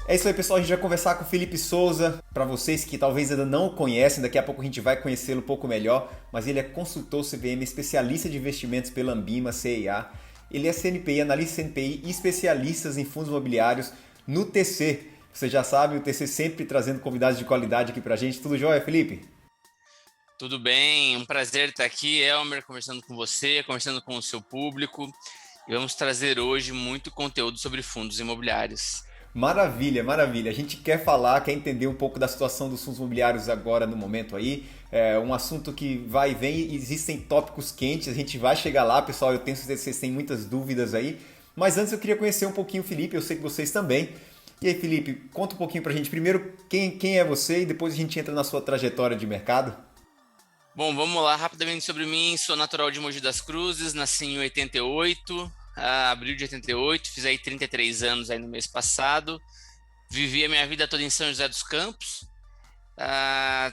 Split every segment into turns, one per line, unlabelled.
É isso aí, pessoal. A gente vai conversar com o Felipe Souza. Para vocês que talvez ainda não o conhecem, daqui a pouco a gente vai conhecê-lo um pouco melhor. Mas ele é consultor CVM, especialista de investimentos pela Ambima, CIA. Ele é CNPI, analista CNPI e especialista em fundos imobiliários no TC. Você já sabe, o TC sempre trazendo convidados de qualidade aqui pra gente. Tudo jóia, Felipe?
Tudo bem, um prazer estar aqui, Elmer, conversando com você, conversando com o seu público. E vamos trazer hoje muito conteúdo sobre fundos imobiliários.
Maravilha, maravilha. A gente quer falar, quer entender um pouco da situação dos fundos imobiliários agora no momento aí. É um assunto que vai e vem, existem tópicos quentes, a gente vai chegar lá, pessoal. Eu tenho certeza que vocês têm muitas dúvidas aí. Mas antes eu queria conhecer um pouquinho o Felipe, eu sei que vocês também. E aí, Felipe, conta um pouquinho pra gente. Primeiro, quem é você e depois a gente entra na sua trajetória de mercado.
Bom, vamos lá rapidamente sobre mim. Sou natural de Mogi das Cruzes, nasci em 88, abril de 88, fiz aí 33 anos aí no mês passado. Vivi a minha vida toda em São José dos Campos. Ah,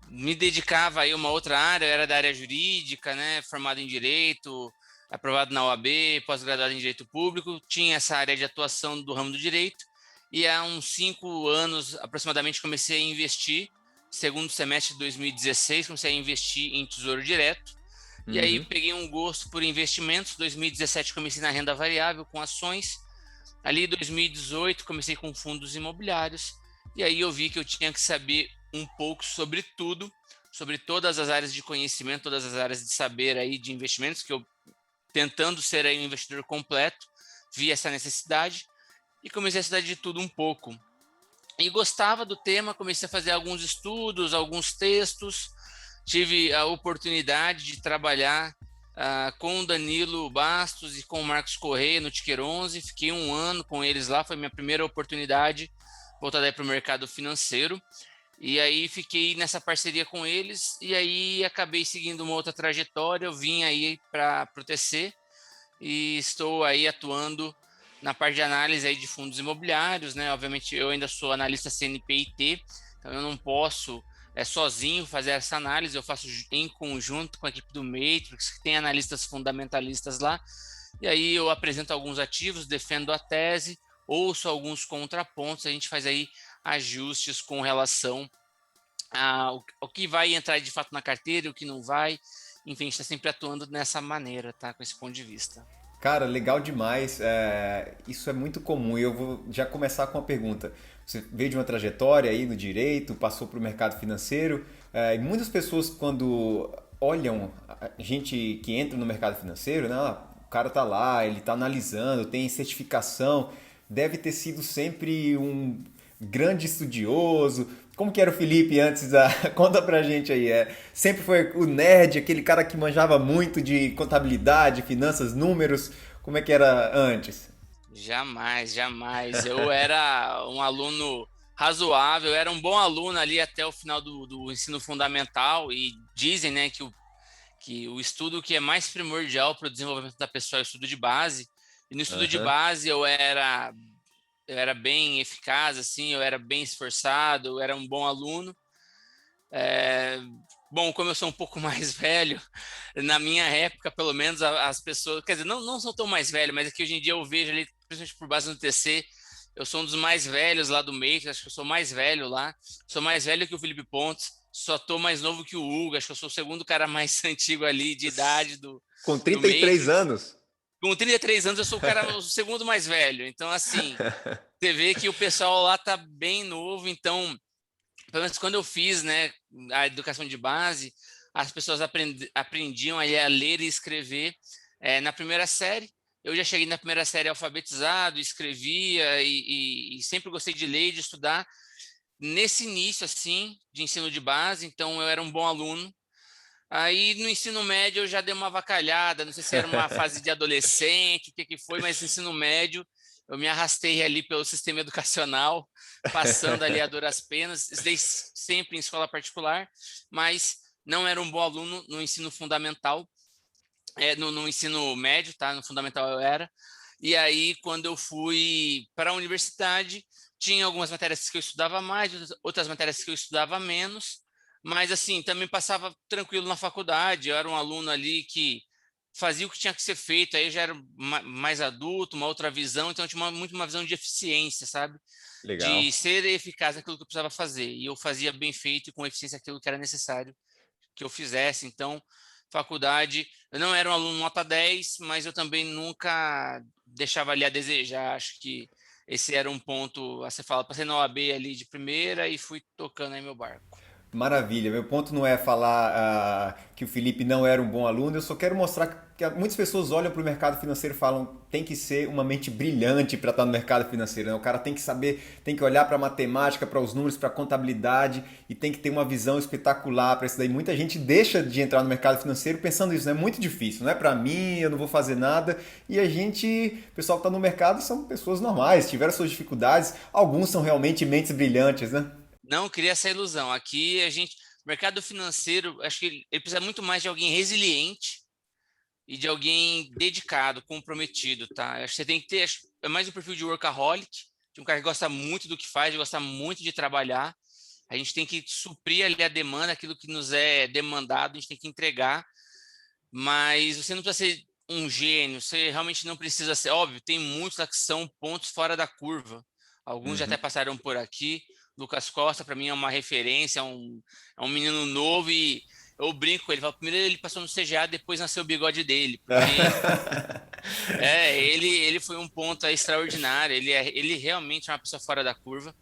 Me dedicava aí a uma outra área, eu era da área jurídica, né, formado em direito, aprovado na OAB, pós-graduado em direito público, tinha essa área de atuação do ramo do direito e há uns 5 anos aproximadamente comecei a investir, segundo semestre de 2016, comecei a investir em tesouro direto e aí
Uhum.
peguei um gosto por investimentos, 2017 comecei na renda variável com ações, ali em 2018 comecei com fundos imobiliários e aí eu vi que eu tinha que saber um pouco sobre tudo, sobre todas as áreas de conhecimento, todas as áreas de saber aí de investimentos, que eu tentando ser aí um investidor completo, vi essa necessidade e comecei a estudar de tudo um pouco. E gostava do tema, comecei a fazer alguns estudos, alguns textos, tive a oportunidade de trabalhar com o Danilo Bastos e com o Marcos Correia no Ticker 11, fiquei um ano com eles lá, foi minha primeira oportunidade voltada para o mercado financeiro. E aí fiquei nessa parceria com eles e aí acabei seguindo uma outra trajetória. Eu vim aí para o TC e estou aí atuando na parte de análise aí de fundos imobiliários, né? Obviamente eu ainda sou analista CNPIT, então eu não posso sozinho fazer essa análise, eu faço em conjunto com a equipe do Matrix, que tem analistas fundamentalistas lá, e aí eu apresento alguns ativos, defendo a tese, ouço alguns contrapontos, a gente faz aí ajustes com relação o que vai entrar de fato na carteira e o que não vai. Enfim, a gente está sempre atuando nessa maneira, tá? Com esse ponto de vista.
Cara, legal demais. Isso é muito comum. E eu vou já começar com uma pergunta. Você veio de uma trajetória aí no direito, passou para o mercado financeiro. E muitas pessoas, quando olham a gente que entra no mercado financeiro, né? O cara tá lá, ele tá analisando, tem certificação, deve ter sido sempre um grande estudioso. Como que era o Felipe antes da... Conta pra gente aí. Sempre foi o nerd, aquele cara que manjava muito de contabilidade, finanças, números. Como é que era antes?
Jamais, jamais. Eu era um aluno razoável, eu era um bom aluno ali até o final do ensino fundamental e dizem, né, que o estudo que é mais primordial para o desenvolvimento da pessoa é o estudo de base. E no estudo de
Aham.
base eu era bem eficaz, assim, eu era bem esforçado, eu era um bom aluno. É, Bom, como eu sou um pouco mais velho, na minha época, pelo menos, as pessoas, quer dizer, não sou tão mais velho, mas é que hoje em dia eu vejo ali, principalmente por base no TC, eu sou um dos mais velhos lá do Matrix, acho que eu sou mais velho lá, sou mais velho que o Felipe Pontes, só tô mais novo que o Hugo, acho que eu sou o segundo cara mais antigo ali de idade
Com
do
33
Matrix.
anos?
Com 33 anos eu sou o segundo mais velho, então assim, você vê que o pessoal lá tá bem novo, então pelo menos quando eu fiz, né, a educação de base, as pessoas aprendiam aí a ler e escrever na primeira série. Eu já cheguei na primeira série alfabetizado, escrevia e sempre gostei de ler e de estudar. Nesse início, assim, de ensino de base, então eu era um bom aluno. Aí no ensino médio eu já dei uma avacalhada, não sei se era uma fase de adolescente, o que que foi, mas no ensino médio eu me arrastei ali pelo sistema educacional, passando ali a duras penas, estudei sempre em escola particular, mas não era um bom aluno no ensino fundamental, no ensino médio, tá? No fundamental eu era. E aí, quando eu fui para a universidade, tinha algumas matérias que eu estudava mais, outras matérias que eu estudava menos, mas assim, também passava tranquilo na faculdade. Eu era um aluno ali que fazia o que tinha que ser feito, aí eu já era mais adulto, uma outra visão, então eu tinha muito uma visão de eficiência, sabe? De
Legal.
ser eficaz naquilo que eu precisava fazer, e eu fazia bem feito e com eficiência aquilo que era necessário que eu fizesse. Então, faculdade, eu não era um aluno nota 10, mas eu também nunca deixava ali a desejar. Acho que esse era um ponto a ser falado. Passei na OAB ali de primeira e fui tocando aí meu barco.
Maravilha. Meu ponto não é falar que o Felipe não era um bom aluno, eu só quero mostrar que muitas pessoas olham para o mercado financeiro e falam tem que ser uma mente brilhante para estar no mercado financeiro. Né? O cara tem que saber, tem que olhar para a matemática, para os números, para a contabilidade e tem que ter uma visão espetacular para isso daí. Muita gente deixa de entrar no mercado financeiro pensando isso, né? É muito difícil, não é para mim, eu não vou fazer nada. E a gente, o pessoal que está no mercado são pessoas normais, tiveram suas dificuldades, alguns são realmente mentes brilhantes, né?
Não cria essa ilusão. Aqui a gente, mercado financeiro, acho que ele precisa muito mais de alguém resiliente e de alguém dedicado, comprometido, tá? Acho que você tem que ter, é mais um perfil de workaholic, de um cara que gosta muito do que faz, gosta muito de trabalhar. A gente tem que suprir ali a demanda, aquilo que nos é demandado, a gente tem que entregar, mas você não precisa ser um gênio, você realmente não precisa ser, óbvio, tem muitos lá que são pontos fora da curva. Alguns já até
Uhum.
passaram por aqui. Lucas Costa, para mim, é uma referência, é um menino novo e eu brinco com ele. Falo, primeiro ele passou no CGA, depois nasceu o bigode dele, porque ele foi um ponto extraordinário. Ele realmente é uma pessoa fora da curva.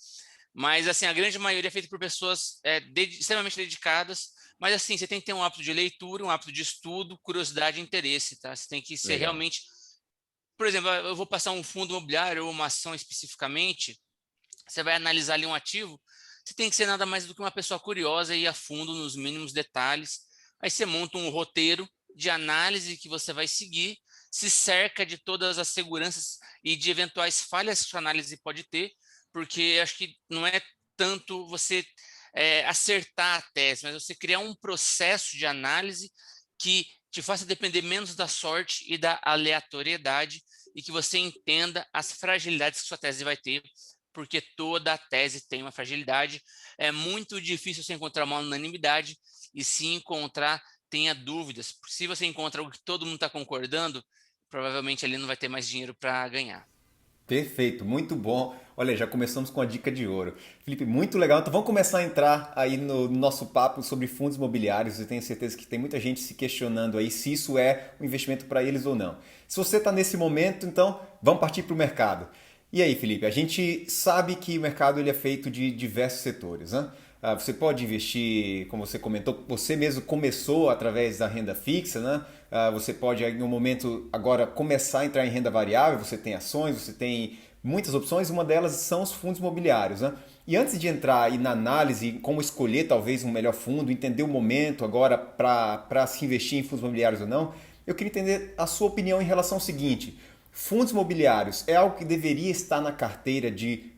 Mas, assim, a grande maioria é feita por pessoas extremamente dedicadas. Mas, assim, você tem que ter um hábito de leitura, um hábito de estudo, curiosidade e interesse, tá? Você tem que ser
Legal.
realmente... Por exemplo, eu vou passar um fundo imobiliário ou uma ação especificamente, você vai analisar ali um ativo, você tem que ser nada mais do que uma pessoa curiosa e ir a fundo nos mínimos detalhes. Aí você monta um roteiro de análise que você vai seguir, se cerca de todas as seguranças e de eventuais falhas que sua análise pode ter, porque acho que não é tanto você acertar a tese, mas você criar um processo de análise que te faça depender menos da sorte e da aleatoriedade e que você entenda as fragilidades que sua tese vai ter, porque toda a tese tem uma fragilidade. É muito difícil você encontrar uma unanimidade e se encontrar, tenha dúvidas. Se você encontra algo que todo mundo está concordando, provavelmente ali não vai ter mais dinheiro para ganhar.
Perfeito, muito bom. Olha, já começamos com a dica de ouro. Felipe, muito legal. Então vamos começar a entrar aí no nosso papo sobre fundos imobiliários. Eu tenho certeza que tem muita gente se questionando aí se isso é um investimento para eles ou não. Se você está nesse momento, então vamos partir para o mercado. E aí, Felipe, a gente sabe que o mercado ele é feito de diversos setores, né? Você pode investir, como você comentou, você mesmo começou através da renda fixa, né? Você pode, em um momento, agora começar a entrar em renda variável, você tem ações, você tem muitas opções, uma delas são os fundos imobiliários, né? E antes de entrar aí na análise, como escolher talvez um melhor fundo, entender o momento agora para se investir em fundos imobiliários ou não, eu queria entender a sua opinião em relação ao seguinte: fundos imobiliários é algo que deveria estar na carteira de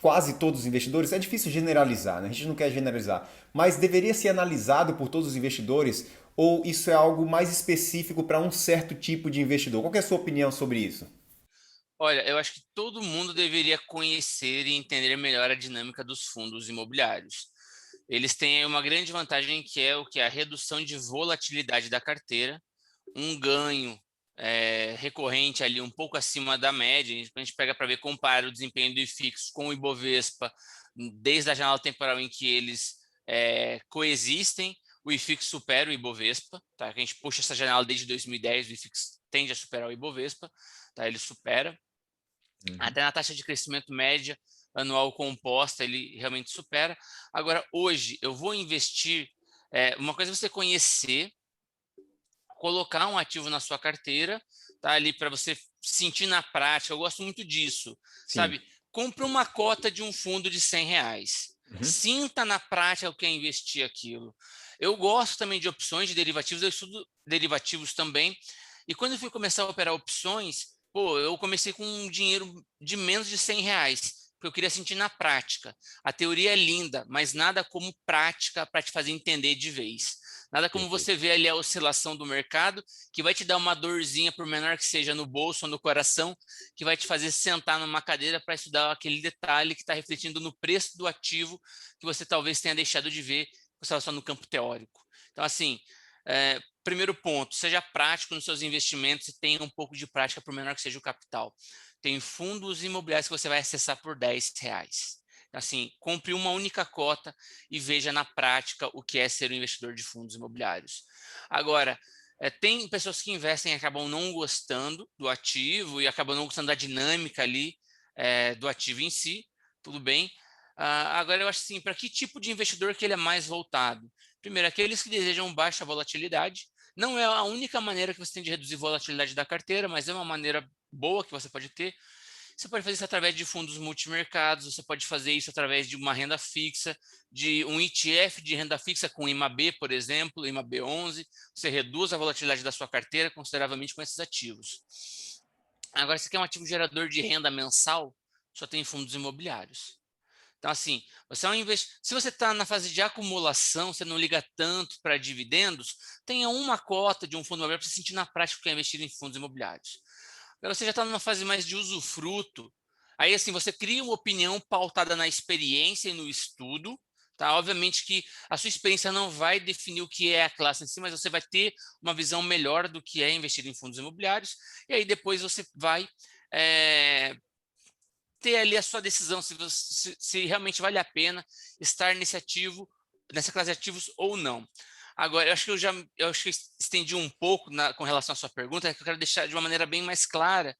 quase todos os investidores? É difícil generalizar, né? A gente não quer generalizar, mas deveria ser analisado por todos os investidores ou isso é algo mais específico para um certo tipo de investidor? Qual é a sua opinião sobre isso?
Olha, eu acho que todo mundo deveria conhecer e entender melhor a dinâmica dos fundos imobiliários. Eles têm uma grande vantagem que é o que é a redução de volatilidade da carteira, um ganho recorrente ali um pouco acima da média. A gente pega para ver, compara o desempenho do IFIX com o Ibovespa desde a janela temporal em que eles coexistem. O IFIX supera o Ibovespa, tá? A gente puxa essa janela desde 2010, o IFIX tende a superar o Ibovespa, tá? Ele supera.
Uhum.
Até na taxa de crescimento média anual composta, ele realmente supera. Agora, hoje, eu vou investir. Uma coisa é você conhecer, colocar um ativo na sua carteira, tá? Ali para você sentir na prática. Eu gosto muito disso,
Sim.
sabe? Compre uma cota de um fundo de R$ 100.
Uhum.
Sinta na prática o que é investir aquilo. Eu gosto também de opções de derivativos, eu estudo derivativos também. E quando eu fui começar a operar opções, pô, eu comecei com um dinheiro de menos de R$ 100, porque eu queria sentir na prática. A teoria é linda, mas nada como prática para te fazer entender de vez. Nada como
Perfeito.
você ver ali a oscilação do mercado, que vai te dar uma dorzinha, por menor que seja, no bolso ou no coração, que vai te fazer sentar numa cadeira para estudar aquele detalhe que está refletindo no preço do ativo que você talvez tenha deixado de ver, você estava só no campo teórico. Então, assim, Primeiro ponto, seja prático nos seus investimentos e tenha um pouco de prática, por menor que seja o capital. Tem fundos imobiliários que você vai acessar por R$ 10. Assim, compre uma única cota e veja na prática o que é ser um investidor de fundos imobiliários. Agora, tem pessoas que investem e acabam não gostando do ativo e acabam não gostando da dinâmica ali do ativo em si, tudo bem. Agora, eu acho assim, para que tipo de investidor que ele é mais voltado? Primeiro, aqueles que desejam baixa volatilidade. Não é a única maneira que você tem de reduzir a volatilidade da carteira, mas é uma maneira boa que você pode ter. Você pode fazer isso através de fundos multimercados, você pode fazer isso através de uma renda fixa, de um ETF de renda fixa com IMAB, por exemplo, IMAB 11. Você reduz a volatilidade da sua carteira consideravelmente com esses ativos. Agora, se você quer um ativo gerador de renda mensal, só tem fundos imobiliários. Então, assim, você é um se você está na fase de acumulação, você não liga tanto para dividendos, tenha uma cota de um fundo imobiliário para você sentir na prática que é investir em fundos imobiliários. Agora, você já está numa fase mais de usufruto, aí, assim, você cria uma opinião pautada na experiência e no estudo, tá? Obviamente que a sua experiência não vai definir o que é a classe em si, mas você vai ter uma visão melhor do que é investir em fundos imobiliários, e aí depois você vai ter ali a sua decisão se realmente vale a pena estar nesse ativo, nessa classe de ativos ou não. Agora, eu acho que estendi um pouco com relação à sua pergunta, que eu quero deixar de uma maneira bem mais clara,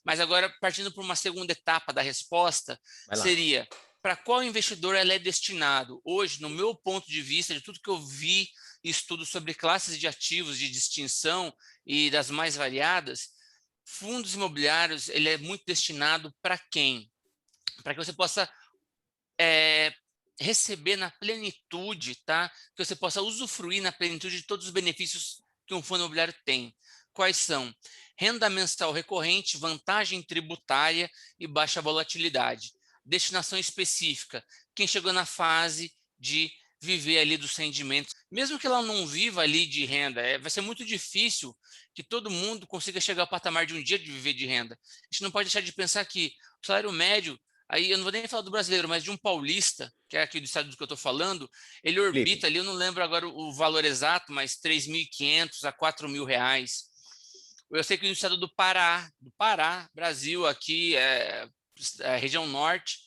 mas agora, partindo para uma segunda etapa da resposta,
Vai lá.
seria: para qual investidor ela é destinado? Hoje, no meu ponto de vista, de tudo que eu vi e estudo sobre classes de ativos de distinção e das mais variadas, fundos imobiliários, ele é muito destinado para quem? Para que você possa receber na plenitude, tá? Que você possa usufruir na plenitude de todos os benefícios que um fundo imobiliário tem. Quais são? Renda mensal recorrente, vantagem tributária e baixa volatilidade. Destinação específica. Quem chegou na fase de viver ali dos rendimentos, mesmo que ela não viva ali de renda, vai ser muito difícil que todo mundo consiga chegar ao patamar de um dia de viver de renda. A gente não pode deixar de pensar que o salário médio, aí eu não vou nem falar do brasileiro, mas de um paulista, que é aqui do estado do que eu estou falando, ele
Felipe,
orbita ali, eu não lembro agora o valor exato, mas 3.500 a R$ 4.000. Eu sei que no estado do Pará, Brasil, aqui, região norte,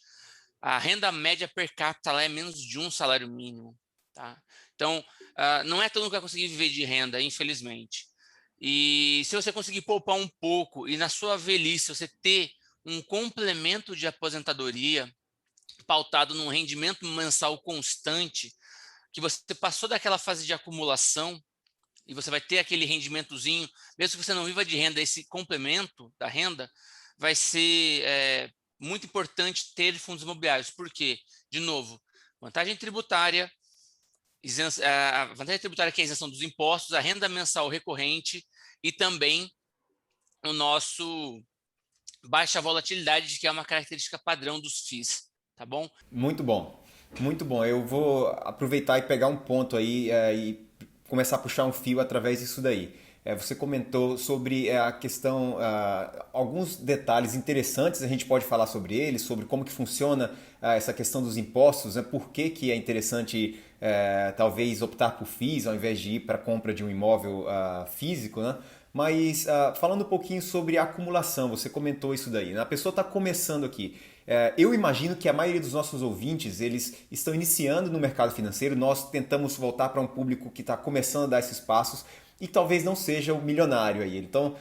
a renda média per capita lá é menos de um salário mínimo. Tá? Então, não é todo mundo que vai conseguir viver de renda, infelizmente. E se você conseguir poupar um pouco e na sua velhice você ter um complemento de aposentadoria pautado num rendimento mensal constante, que você passou daquela fase de acumulação e você vai ter aquele rendimentozinho, mesmo que você não viva de renda, esse complemento da renda vai ser muito importante ter fundos imobiliários. Por quê? De novo, vantagem tributária, a vantagem tributária que é a isenção dos impostos, a renda mensal recorrente e também o nosso baixa volatilidade, que é uma característica padrão dos FIIs, tá bom?
muito bom. Muito bom. Eu vou aproveitar e pegar um ponto aí e começar a puxar um fio através disso daí. Você comentou sobre a questão, alguns detalhes interessantes, a gente pode falar sobre eles, sobre como que funciona essa questão dos impostos, né? Por que, que é interessante talvez optar por FIIs ao invés de ir para a compra de um imóvel físico, né? Mas falando um pouquinho sobre a acumulação, você comentou isso daí, né? A pessoa está começando aqui. Eu imagino que a maioria dos nossos ouvintes, eles estão iniciando no mercado financeiro, nós tentamos voltar para um público que está começando a dar esses passos e talvez não seja o milionário aí. Então,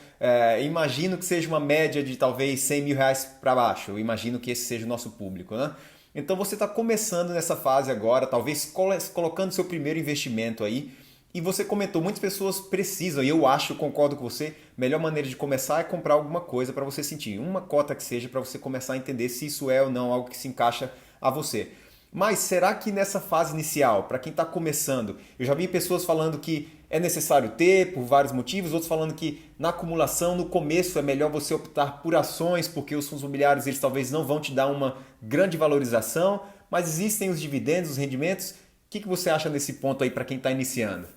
imagino que seja uma média de talvez R$ 100.000 para baixo, eu imagino que esse seja o nosso público, né? Então você está começando nessa fase agora, talvez colocando seu primeiro investimento aí, e você comentou, muitas pessoas precisam, e eu acho, concordo com você, a melhor maneira de começar é comprar alguma coisa para você sentir. Uma cota que seja para você começar a entender se isso é ou não algo que se encaixa a você. Mas será que nessa fase inicial, para quem está começando, eu já vi pessoas falando que é necessário ter por vários motivos, outros falando que na acumulação, no começo, é melhor você optar por ações, porque os fundos imobiliários eles talvez não vão te dar uma grande valorização, mas existem os dividendos, os rendimentos. O que você acha nesse ponto aí para quem está iniciando?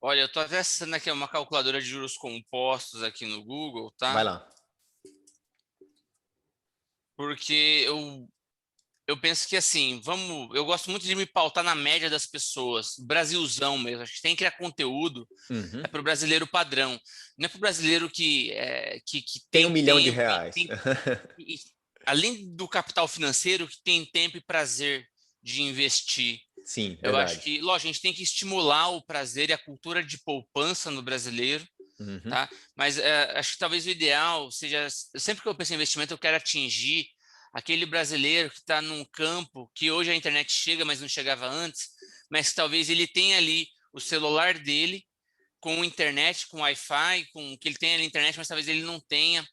Olha, eu estou até acessando aqui uma calculadora de juros compostos aqui no Google,
Vai
tá?
lá.
Porque eu eu penso que assim, eu gosto muito de me pautar na média das pessoas, Brasilzão mesmo. Acho que tem que criar conteúdo, é
Uhum.
para o brasileiro padrão, não é para o brasileiro que
Tem um
tem
milhão de
tempo
reais.
e, além do capital financeiro, que tem tempo e prazer de investir.
Sim,
Eu acho
verdade.
que, lógico, a gente tem que estimular o prazer e a cultura de poupança no brasileiro,
Uhum.
tá? Mas acho que talvez o ideal seja, sempre que eu penso em investimento, eu quero atingir aquele brasileiro que está num campo que hoje a internet chega, mas não chegava antes, mas que talvez ele tenha ali o celular dele com internet, com Wi-Fi, com que ele tenha ali internet, mas talvez ele não tenha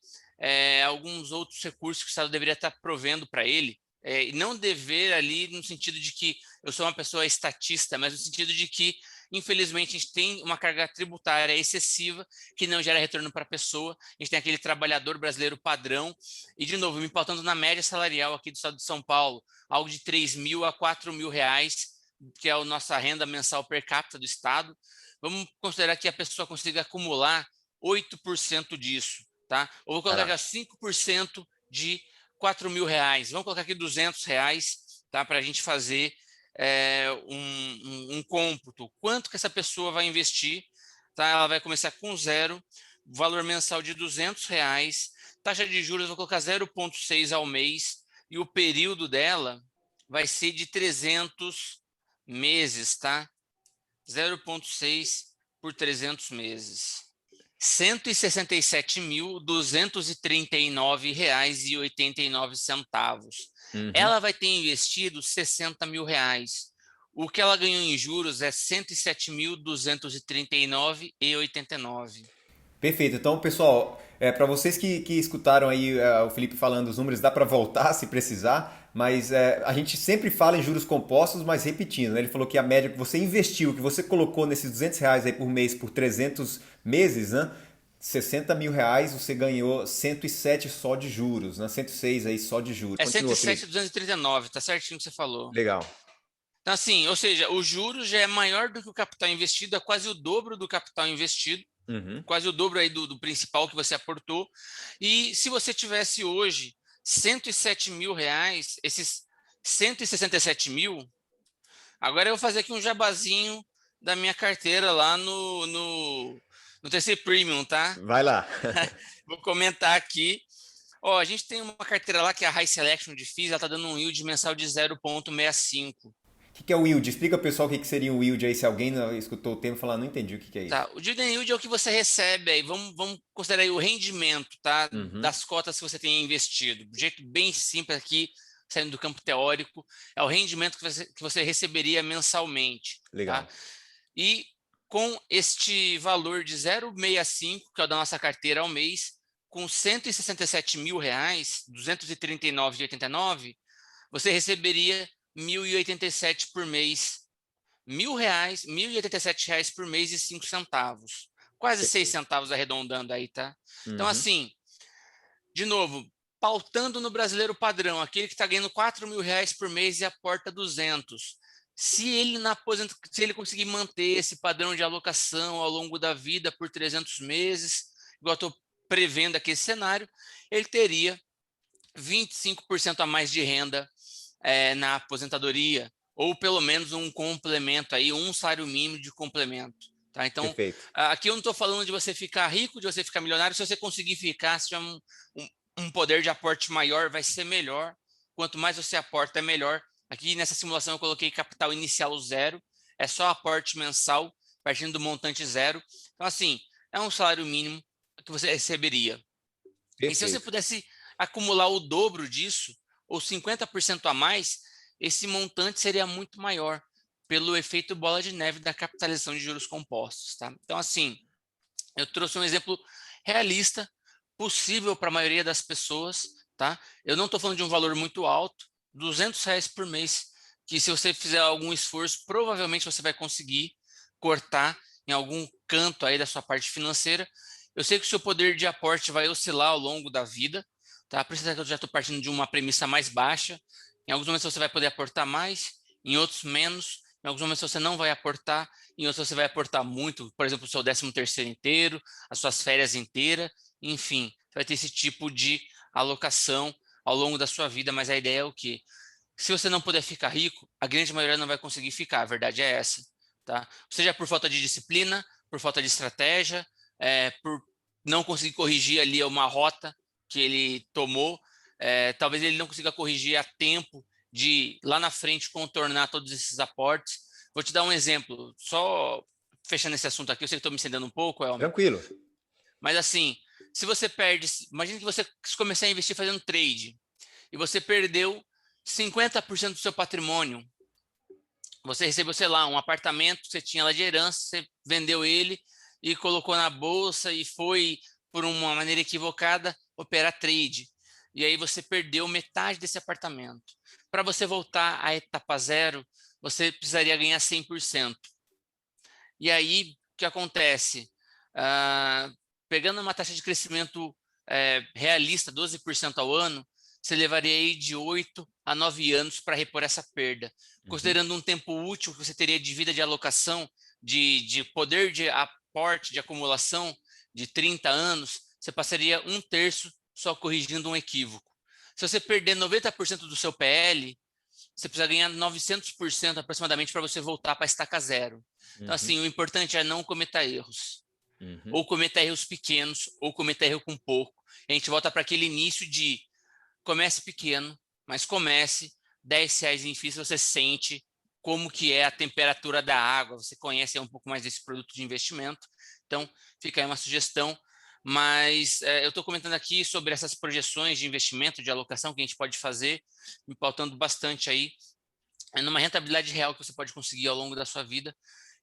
alguns outros recursos que o Estado deveria estar provendo para ele. E não dever ali no sentido de que eu sou uma pessoa estatista, mas no sentido de que, infelizmente, a gente tem uma carga tributária excessiva que não gera retorno para a pessoa. A gente tem aquele trabalhador brasileiro padrão. E, de novo, me pautando na média salarial aqui do estado de São Paulo, algo de 3 mil a 4 mil reais, que é a nossa renda mensal per capita do estado. Vamos considerar que a pessoa consiga acumular 8% disso, tá? Ou vou colocar
Tá.
aqui 5% de 4 mil reais. Vamos colocar aqui 200 reais, tá? Para a gente fazer um cômputo. Quanto que essa pessoa vai investir? Tá? Ela vai começar com zero, valor mensal de 200 reais, taxa de juros, vou colocar 0,6 ao mês, e o período dela vai ser de 300 meses, tá? 0,6 por 300 meses. R$ 167.239,89.
Uhum.
Ela vai ter investido R$ 60 mil. O que ela ganhou em juros é 107.239,89.
Perfeito. Então, pessoal, para vocês que escutaram aí o Felipe falando os números, dá para voltar se precisar, mas a gente sempre fala em juros compostos, mas repetindo, né? Ele falou que a média que você investiu, que você colocou nesses R$ 200 aí por mês por 300 meses, né? R$ 60 mil, você ganhou 107 só de juros, né? 106 aí só de juros.
É
Continua, Felipe.
107.239, tá certinho o que você falou.
Legal.
Então, assim, ou seja, o juros já é maior do que o capital investido, é quase o dobro do capital investido,
Uhum.
quase o dobro aí do principal que você aportou. E se você tivesse hoje 107 mil reais, esses 167 mil, agora eu vou fazer aqui um jabazinho da minha carteira lá no TC Premium, tá?
Vai lá.
Vou comentar aqui. Ó, a gente tem uma carteira lá que é a High Selection de FIIs, ela tá dando um yield mensal de 0,65.
O que é o yield? Explica pro pessoal o que seria um yield aí, se alguém não escutou o termo e falar, não entendi o que é isso.
Tá, o dividend yield é o que você recebe aí. Vamos considerar aí o rendimento, tá?
Uhum.
Das cotas que você tem investido. De jeito bem simples aqui, saindo do campo teórico, é o rendimento que você receberia mensalmente, tá?
Legal.
E com este valor de 0,65, que é o da nossa carteira ao mês, com 167 mil reais, 239,89, você receberia 1.087 por mês. R$ 1.000, R$ 1.087 por mês e 5 centavos. Quase 6
Perfeito.
centavos arredondando aí, tá? Então,
Uhum.
assim, de novo, pautando no brasileiro padrão, aquele que está ganhando R$ 4.000 por mês e aporta 200. Se ele conseguir manter esse padrão de alocação ao longo da vida por 300 meses, igual eu estou prevendo aqui esse cenário, ele teria 25% a mais de renda na aposentadoria, ou pelo menos um complemento aí, um salário mínimo de complemento. Tá? Então,
Perfeito.
aqui eu não estou falando de você ficar rico, de você ficar milionário. Se você conseguir ficar, se tiver um poder de aporte maior, vai ser melhor. Quanto mais você aporta, é melhor. Aqui nessa simulação eu coloquei capital inicial zero, é só aporte mensal, partindo do montante zero. Então, assim, é um salário mínimo que você receberia. E se você
Perfeito.
pudesse acumular o dobro disso, ou 50% a mais, esse montante seria muito maior, pelo efeito bola de neve da capitalização de juros compostos. Tá? Então, assim, eu trouxe um exemplo realista, possível para a maioria das pessoas. Tá? Eu não estou falando de um valor muito alto, R$ 200 por mês, que se você fizer algum esforço, provavelmente você vai conseguir cortar em algum canto aí da sua parte financeira. Eu sei que o seu poder de aporte vai oscilar ao longo da vida, tá? Por isso é que eu já estou partindo de uma premissa mais baixa. Em alguns momentos você vai poder aportar mais, em outros menos. Em alguns momentos você não vai aportar, em outros você vai aportar muito, por exemplo, o seu 13º inteiro, as suas férias inteiras, enfim, você vai ter esse tipo de alocação ao longo da sua vida, mas a ideia é o quê? se você não puder ficar rico, a grande maioria não vai conseguir ficar, a verdade é essa, tá? Seja por falta de disciplina, por falta de estratégia, por não conseguir corrigir ali uma rota que ele tomou, talvez ele não consiga corrigir a tempo de lá na frente contornar todos esses aportes. Vou te dar um exemplo, só fechando esse assunto aqui, eu sei que estou me estendendo um pouco, Elmer,
Tranquilo.
mas assim, se você perde, imagine que você começar a investir fazendo trade e você perdeu 50% do seu patrimônio. Você recebeu, sei lá, um apartamento que você tinha lá de herança, você vendeu ele e colocou na bolsa e foi, por uma maneira equivocada, operar trade. E aí você perdeu metade desse apartamento. Para você voltar à etapa zero, você precisaria ganhar 100%. E aí, o que acontece? Pegando uma taxa de crescimento realista, 12% ao ano, você levaria aí de 8 a 9 anos para repor essa perda. Considerando um tempo útil que você teria de vida de alocação, de poder de aporte, de acumulação de 30 anos, você passaria um terço só corrigindo um equívoco. Se você perder 90% do seu PL, você precisa ganhar 900% aproximadamente para você voltar para a estaca zero. Então, assim, o importante é não cometer erros. Ou cometer erros pequenos, ou cometer erro com pouco. A gente volta para aquele início de comece pequeno, mas comece, R$ 10 em FII, você sente como que é a temperatura da água, você conhece um pouco mais desse produto de investimento. Então, fica aí uma sugestão. Mas eu estou comentando aqui sobre essas projeções de investimento, de alocação que a gente pode fazer, me pautando bastante aí numa rentabilidade real que você pode conseguir ao longo da sua vida.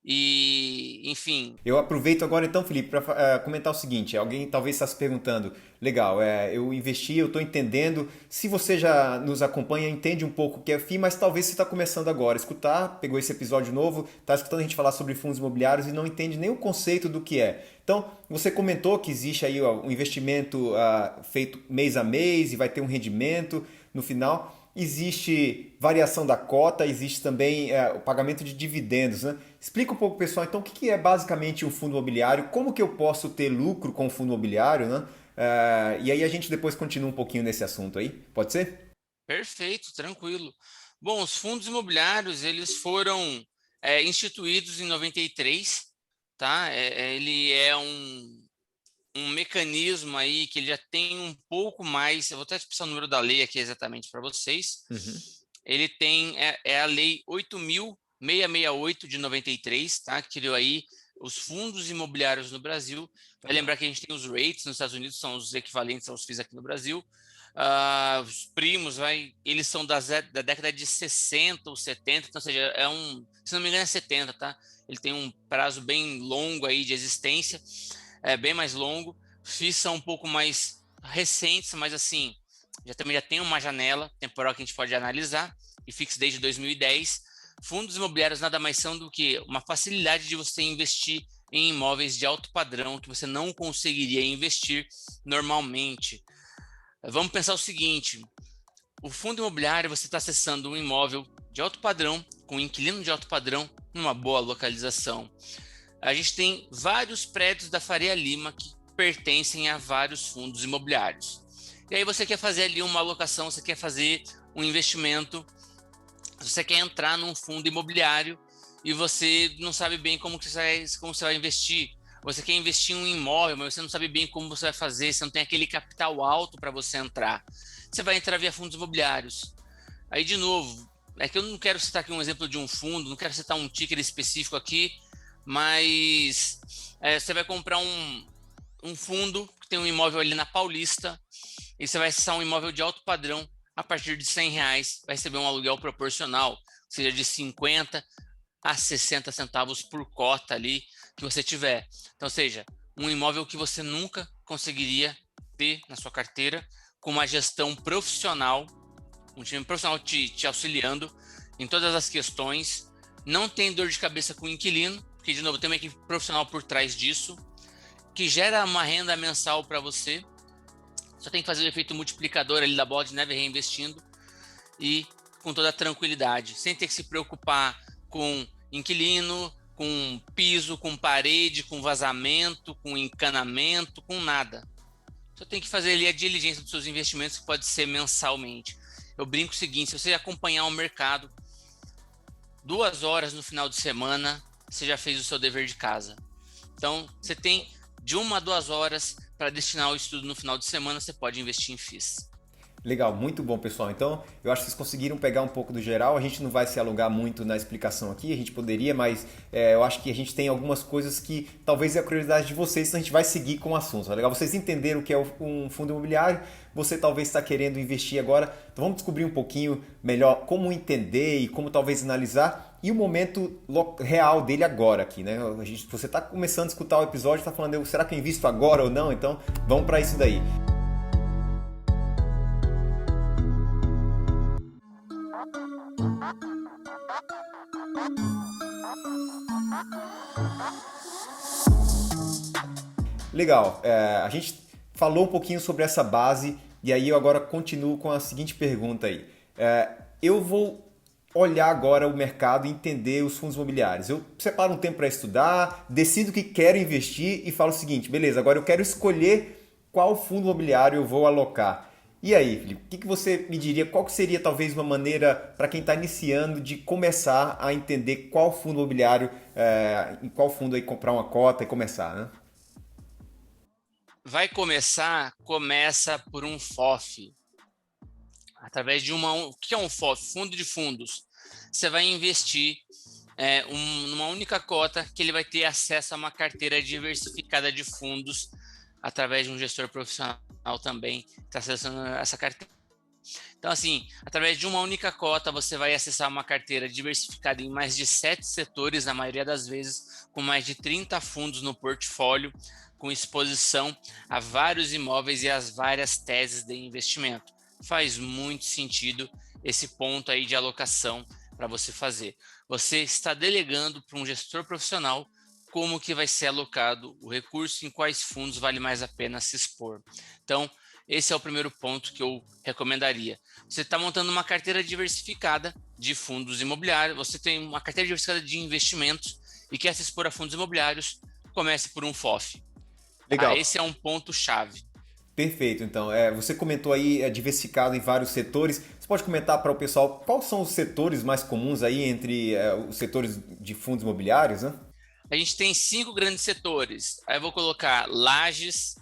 E, enfim.
Eu aproveito agora então, Felipe, para comentar o seguinte: alguém talvez está se perguntando, legal, eu investi, eu estou entendendo. Se você já nos acompanha, entende um pouco o que é FII, mas talvez você está começando agora a escutar, pegou esse episódio novo, está escutando a gente falar sobre fundos imobiliários e não entende nem o conceito do que é. Então, você comentou que existe aí um investimento feito mês a mês e vai ter um rendimento no final. Existe variação da cota, existe também o pagamento de dividendos, né? Explica um pouco, pessoal, então, o que é basicamente um fundo imobiliário, como que eu posso ter lucro com o fundo imobiliário, né? E aí a gente depois continua um pouquinho nesse assunto aí, pode ser?
Perfeito, tranquilo. Bom, os fundos imobiliários, eles foram instituídos em 93, tá? Ele é um mecanismo aí que ele já tem um pouco mais, eu vou até expressar o número da lei aqui exatamente para vocês. Ele tem, a lei 8.668 de 93, tá? Que criou aí os fundos imobiliários no Brasil. Vai lembrar que a gente tem os rates nos Estados Unidos, são os equivalentes aos FIIs aqui no Brasil. Os primos, eles são da década de 60 ou 70, então, ou seja, se não me engano é 70, tá? Ele tem um prazo bem longo aí de existência, bem mais longo. FIIs são um pouco mais recentes, mas assim, já tem uma janela temporal que a gente pode analisar, e fixa desde 2010. Fundos imobiliários nada mais são do que uma facilidade de você investir em imóveis de alto padrão que você não conseguiria investir normalmente. Vamos pensar o seguinte: o fundo imobiliário, você está acessando um imóvel de alto padrão, com um inquilino de alto padrão, numa boa localização. A gente tem vários prédios da Faria Lima que pertencem a vários fundos imobiliários. E aí você quer fazer ali uma alocação, você quer fazer um investimento, você quer entrar num fundo imobiliário e você não sabe bem como você vai investir. Você quer investir em um imóvel, mas você não sabe bem como você vai fazer, você não tem aquele capital alto para você entrar. Você vai entrar via fundos imobiliários. Aí, de novo, é que eu não quero citar aqui um exemplo de um fundo, não quero citar um ticker específico aqui, mas você vai comprar um fundo que tem um imóvel ali na Paulista e você vai acessar um imóvel de alto padrão a partir de R$ 100, vai receber um aluguel proporcional, seja de 50 a 60 centavos por cota ali que você tiver. Então, seja, um imóvel que você nunca conseguiria ter na sua carteira, com uma gestão profissional, um time profissional te auxiliando em todas as questões, não tem dor de cabeça com o inquilino, porque, de novo, tem uma equipe profissional por trás disso, que gera uma renda mensal para você, só tem que fazer o efeito multiplicador ali da bola de neve reinvestindo e com toda a tranquilidade, sem ter que se preocupar com inquilino, com piso, com parede, com vazamento, com encanamento, com nada. Só tem que fazer ali a diligência dos seus investimentos, que pode ser mensalmente. Eu brinco o seguinte: se você acompanhar o mercado 2 horas no final de semana, você já fez o seu dever de casa. Então, você tem de 1 a 2 horas para destinar ao estudo no final de semana, você pode investir em FIIs.
Legal, muito bom, pessoal. Então, eu acho que vocês conseguiram pegar um pouco do geral. A gente não vai se alongar muito na explicação aqui, a gente poderia, mas eu acho que a gente tem algumas coisas que talvez é a curiosidade de vocês, então a gente vai seguir com o assunto. É legal, vocês entenderam o que é um fundo imobiliário, você talvez está querendo investir agora, então vamos descobrir um pouquinho melhor como entender e como talvez analisar e o momento real dele agora aqui, né? Você está começando a escutar o episódio, está falando, será que eu invisto agora ou não? Então, vamos para isso daí. Legal, a gente falou um pouquinho sobre essa base e aí eu agora continuo com a seguinte pergunta aí. Eu vou olhar agora o mercado e entender os fundos imobiliários. Eu separo um tempo para estudar, decido que quero investir e falo o seguinte, beleza, agora eu quero escolher qual fundo imobiliário eu vou alocar. E aí, Felipe, o que você me diria? Qual que seria talvez uma maneira para quem está iniciando de começar a entender qual fundo imobiliário, em qual fundo aí comprar uma cota e começar, né?
Começa por um FOF, através de o que é um FOF? Fundo de fundos. Você vai investir numa única cota que ele vai ter acesso a uma carteira diversificada de fundos através de um gestor profissional também que está acessando essa carteira. Então, assim, através de uma única cota, você vai acessar uma carteira diversificada em mais de 7 setores, na maioria das vezes, com mais de 30 fundos no portfólio, com exposição a vários imóveis e as várias teses de investimento. Faz muito sentido esse ponto aí de alocação para você fazer. Você está delegando para um gestor profissional como que vai ser alocado o recurso, em quais fundos vale mais a pena se expor. Então, esse é o primeiro ponto que eu recomendaria. Você está montando uma carteira diversificada de fundos imobiliários, você tem uma carteira diversificada de investimentos e quer se expor a fundos imobiliários, comece por um FOF. Tá?
Legal.
Esse é um ponto-chave.
Perfeito, então. Você comentou aí diversificado em vários setores. Você pode comentar para o pessoal quais são os setores mais comuns aí entre os setores de fundos imobiliários, né?
A gente tem 5 grandes setores. Aí eu vou colocar lajes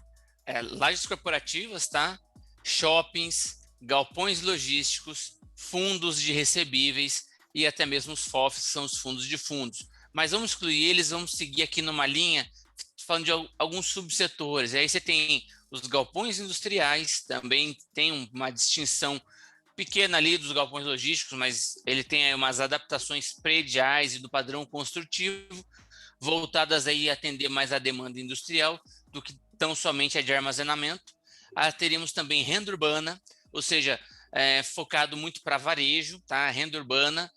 corporativas, tá? Shoppings, galpões logísticos, fundos de recebíveis e até mesmo os FOFs, que são os fundos de fundos. Mas vamos excluir eles, vamos seguir aqui numa linha falando de alguns subsetores. E aí você tem os galpões industriais, também tem uma distinção pequena ali dos galpões logísticos, mas ele tem aí umas adaptações prediais e do padrão construtivo, voltadas aí a atender mais a demanda industrial do que tão somente a de armazenamento. Teríamos também renda urbana, ou seja, focado muito para varejo, tá? Renda urbana.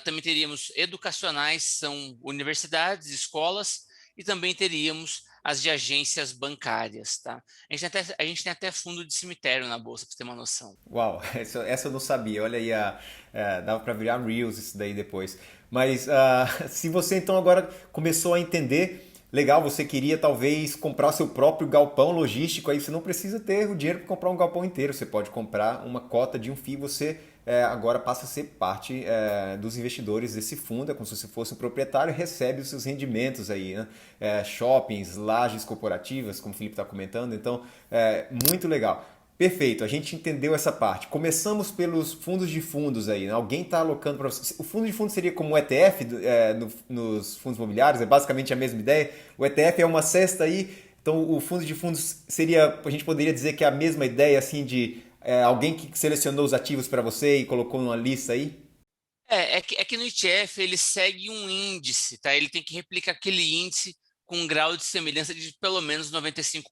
Também teríamos educacionais, são universidades, escolas, e também teríamos as de agências bancárias, tá? A gente tem até fundo de cemitério na bolsa, para você ter uma noção.
Uau, essa eu não sabia. Olha aí, dava para virar Reels isso daí depois. Mas se você então agora começou a entender, legal, você queria talvez comprar seu próprio galpão logístico, aí você não precisa ter o dinheiro para comprar um galpão inteiro. Você pode comprar uma cota de um FII, você agora passa a ser parte dos investidores desse fundo, é como se você fosse um proprietário e recebe os seus rendimentos aí, né? Shoppings, lajes corporativas, como o Felipe está comentando, então muito legal. Perfeito, a gente entendeu essa parte. Começamos pelos fundos de fundos aí, né? Alguém está alocando para você. O fundo de fundos seria como um ETF nos fundos imobiliários, é basicamente a mesma ideia. O ETF é uma cesta aí, então o fundo de fundos seria, a gente poderia dizer que é a mesma ideia assim de alguém que selecionou os ativos para você e colocou numa lista aí?
É que no ETF ele segue um índice, tá? Ele tem que replicar aquele índice com um grau de semelhança de pelo menos 95%.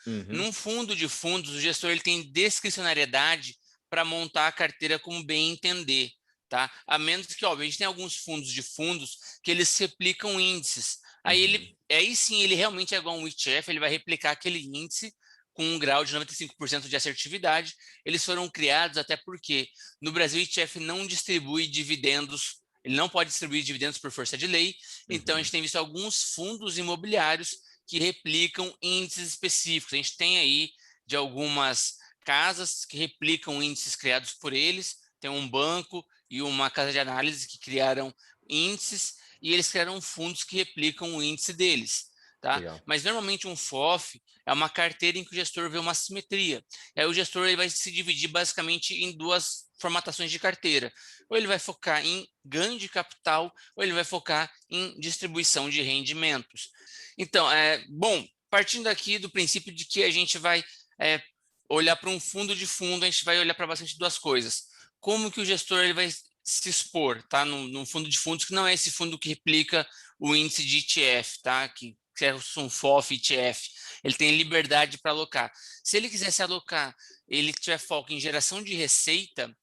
Uhum.
Num fundo de fundos, o gestor ele tem discricionariedade para montar a carteira como bem entender, tá? A menos que, óbvio, a gente tem alguns fundos de fundos que eles replicam índices.
Uhum.
Aí sim ele realmente é igual um ETF, ele vai replicar aquele índice com um grau de 95% de assertividade. Eles foram criados até porque no Brasil o ETF não distribui dividendos, ele não pode distribuir dividendos por força de lei, então a
Uhum.
gente tem visto alguns fundos imobiliários que replicam índices específicos. A gente tem aí de algumas casas que replicam índices criados por eles, tem um banco e uma casa de análise que criaram índices e eles criaram fundos que replicam o índice deles. Tá?
Legal.
Mas normalmente um FOF é uma carteira em que o gestor vê uma simetria. E aí o gestor ele vai se dividir basicamente em duas formatações de carteira. Ou ele vai focar em ganho de capital, ou ele vai focar em distribuição de rendimentos. Então, bom, partindo aqui do princípio de que a gente vai é, olhar para um fundo de fundo, a gente vai olhar para bastante duas coisas. Como que o gestor ele vai se expor, tá? Num fundo de fundos que não é esse fundo que replica o índice de ETF, tá? Que é um FOF ETF. Ele tem liberdade para alocar. Se ele quiser se alocar, ele tiver foco em geração de receita,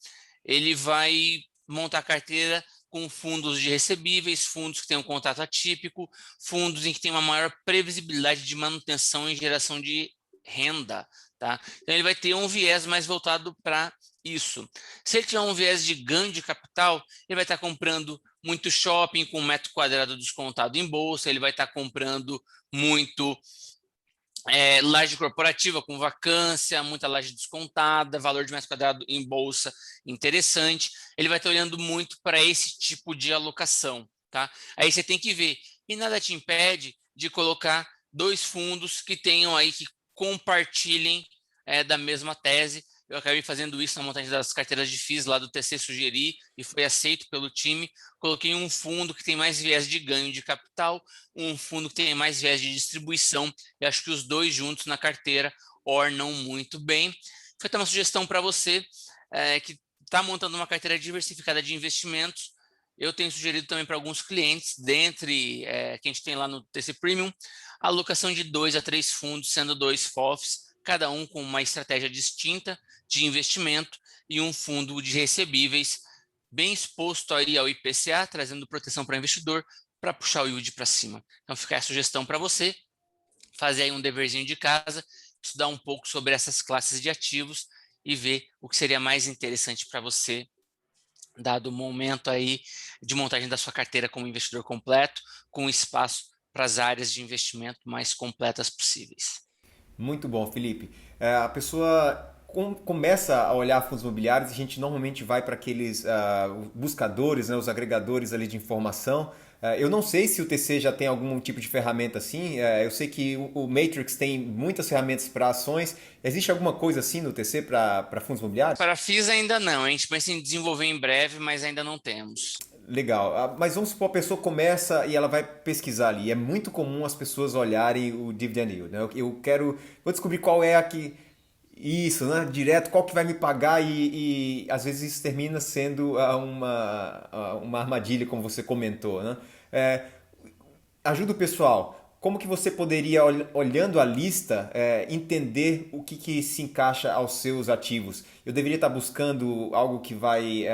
ele vai montar a carteira com fundos de recebíveis, fundos que têm um contrato atípico, fundos em que tem uma maior previsibilidade de manutenção e geração de renda, tá? Então ele vai ter um viés mais voltado para isso. Se ele tiver um viés de ganho de capital, ele vai estar comprando muito shopping com metro quadrado descontado em bolsa, ele vai estar comprando muito laje corporativa com vacância, muita laje descontada, valor de metro quadrado em bolsa interessante. Ele vai estar olhando muito para esse tipo de alocação, tá? Aí você tem que ver. E nada te impede de colocar dois fundos que tenham aí, que compartilhem da mesma tese. Eu acabei fazendo isso na montagem das carteiras de FIIs lá do TC Sugeri e foi aceito pelo time. Coloquei um fundo que tem mais viés de ganho de capital, um fundo que tem mais viés de distribuição. Eu acho que os dois juntos na carteira ornam muito bem. Foi até uma sugestão para você que está montando uma carteira diversificada de investimentos. Eu tenho sugerido também para alguns clientes, dentre que a gente tem lá no TC Premium, a alocação de 2 a 3 fundos, sendo 2 FOFs, cada um com uma estratégia distinta de investimento e um fundo de recebíveis bem exposto aí ao IPCA, trazendo proteção para o investidor para puxar o yield para cima. Então fica a sugestão para você, fazer aí um deverzinho de casa, estudar um pouco sobre essas classes de ativos e ver o que seria mais interessante para você, dado o momento aí de montagem da sua carteira como investidor completo, com espaço para as áreas de investimento mais completas possíveis.
Muito bom, Felipe. A pessoa começa a olhar fundos imobiliários, a gente normalmente vai para aqueles buscadores, né, os agregadores ali de informação. Eu não sei se o TC já tem algum tipo de ferramenta assim. Eu sei que o Matrix tem muitas ferramentas para ações. Existe alguma coisa assim no TC para fundos imobiliários?
Para FIIs ainda não, a gente pensa em desenvolver em breve, mas ainda não temos.
Legal. Mas vamos supor, a pessoa começa e ela vai pesquisar ali. É muito comum as pessoas olharem o dividend yield, né? Vou descobrir qual é a que, isso, né? Direto, qual que vai me pagar e às vezes isso termina sendo uma armadilha, como você comentou, né? É, Ajuda o pessoal. Como que você poderia, olhando a lista, entender o que se encaixa aos seus ativos? Eu deveria estar buscando algo que vai...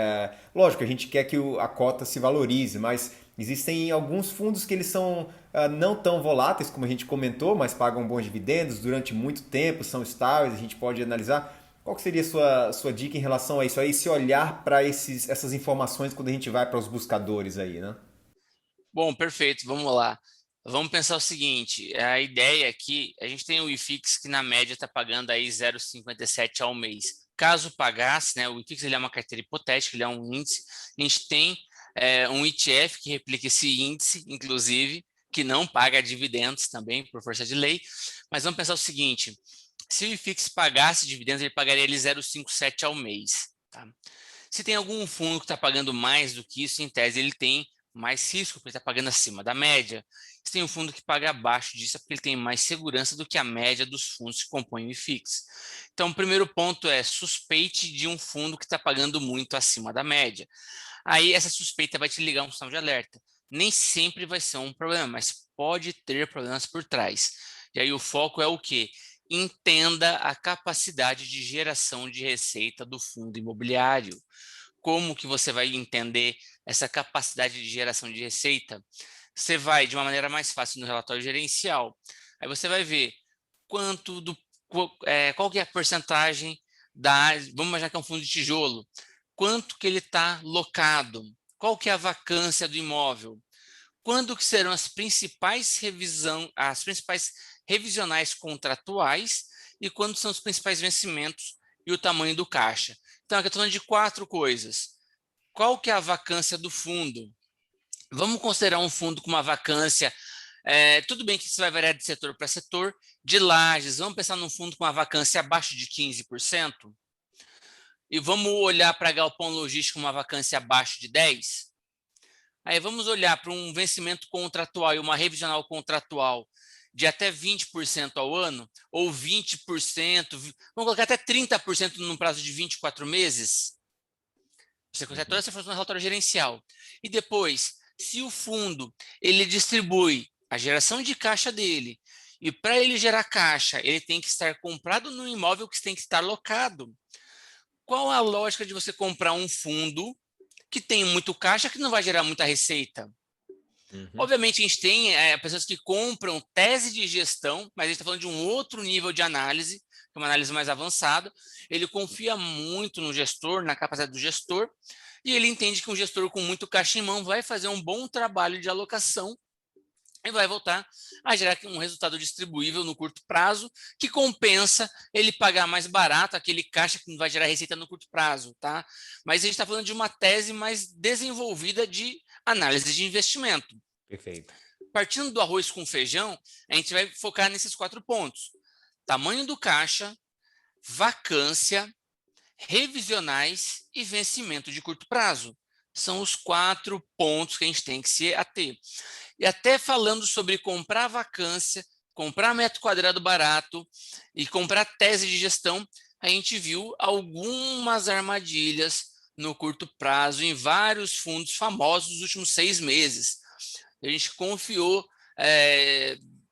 lógico, a gente quer que a cota se valorize, mas existem alguns fundos que eles são não tão voláteis, como a gente comentou, mas pagam bons dividendos durante muito tempo, são estáveis, a gente pode analisar. Qual que seria a sua dica em relação a isso aí, se olhar para essas informações quando a gente vai para os buscadores aí, né?
Bom, perfeito, vamos lá. Vamos pensar o seguinte, a ideia aqui, a gente tem o IFIX que na média está pagando aí 0,57 ao mês. Caso pagasse, né, o IFIX ele é uma carteira hipotética, ele é um índice, a gente tem um ETF que replica esse índice, inclusive, que não paga dividendos também, por força de lei, mas vamos pensar o seguinte, se o IFIX pagasse dividendos, ele pagaria ele 0,57 ao mês. Tá? Se tem algum fundo que está pagando mais do que isso, em tese ele tem mais risco, porque ele está pagando acima da média. Se tem um fundo que paga abaixo disso, é porque ele tem mais segurança do que a média dos fundos que compõem o IFIX. Então, o primeiro ponto é suspeite de um fundo que está pagando muito acima da média. Aí, essa suspeita vai te ligar um sinal de alerta. Nem sempre vai ser um problema, mas pode ter problemas por trás. E aí, o foco é o quê? Entenda a capacidade de geração de receita do fundo imobiliário. Como que você vai entender essa capacidade de geração de receita? Você vai de uma maneira mais fácil no relatório gerencial. Aí você vai ver qual que é a porcentagem vamos imaginar que é um fundo de tijolo, quanto que ele está locado, qual que é a vacância do imóvel, quando que serão as principais revisionais contratuais e quando são os principais vencimentos e o tamanho do caixa. Então, aqui eu estou falando de 4 coisas. Qual que é a vacância do fundo? Vamos considerar um fundo com uma vacância, tudo bem que isso vai variar de setor para setor, de lajes, vamos pensar num fundo com uma vacância abaixo de 15%? E vamos olhar para galpão logístico com uma vacância abaixo de 10%? Aí vamos olhar para um vencimento contratual e uma revisional contratual de até 20% ao ano, ou 20%, vamos colocar até 30% num prazo de 24 meses? Você consegue toda essa informação no relatório gerencial. E depois, se o fundo ele distribui a geração de caixa dele, e para ele gerar caixa, ele tem que estar comprado no imóvel que tem que estar locado. Qual a lógica de você comprar um fundo que tem muito caixa que não vai gerar muita receita?
Uhum.
Obviamente, a gente tem pessoas que compram tese de gestão, mas a gente está falando de um outro nível de análise, que é uma análise mais avançada. Ele confia muito no gestor, na capacidade do gestor, e ele entende que um gestor com muito caixa em mão vai fazer um bom trabalho de alocação e vai voltar a gerar um resultado distribuível no curto prazo, que compensa ele pagar mais barato aquele caixa que não vai gerar receita no curto prazo, tá? Mas a gente está falando de uma tese mais desenvolvida de análise de investimento.
Perfeito.
Partindo do arroz com feijão, a gente vai focar nesses 4 pontos: tamanho do caixa, vacância, revisionais e vencimento de curto prazo. São os 4 pontos que a gente tem que se ater. E até falando sobre comprar vacância, comprar metro quadrado barato e comprar tese de gestão, a gente viu algumas armadilhas no curto prazo em vários fundos famosos nos últimos 6 meses. A gente confiou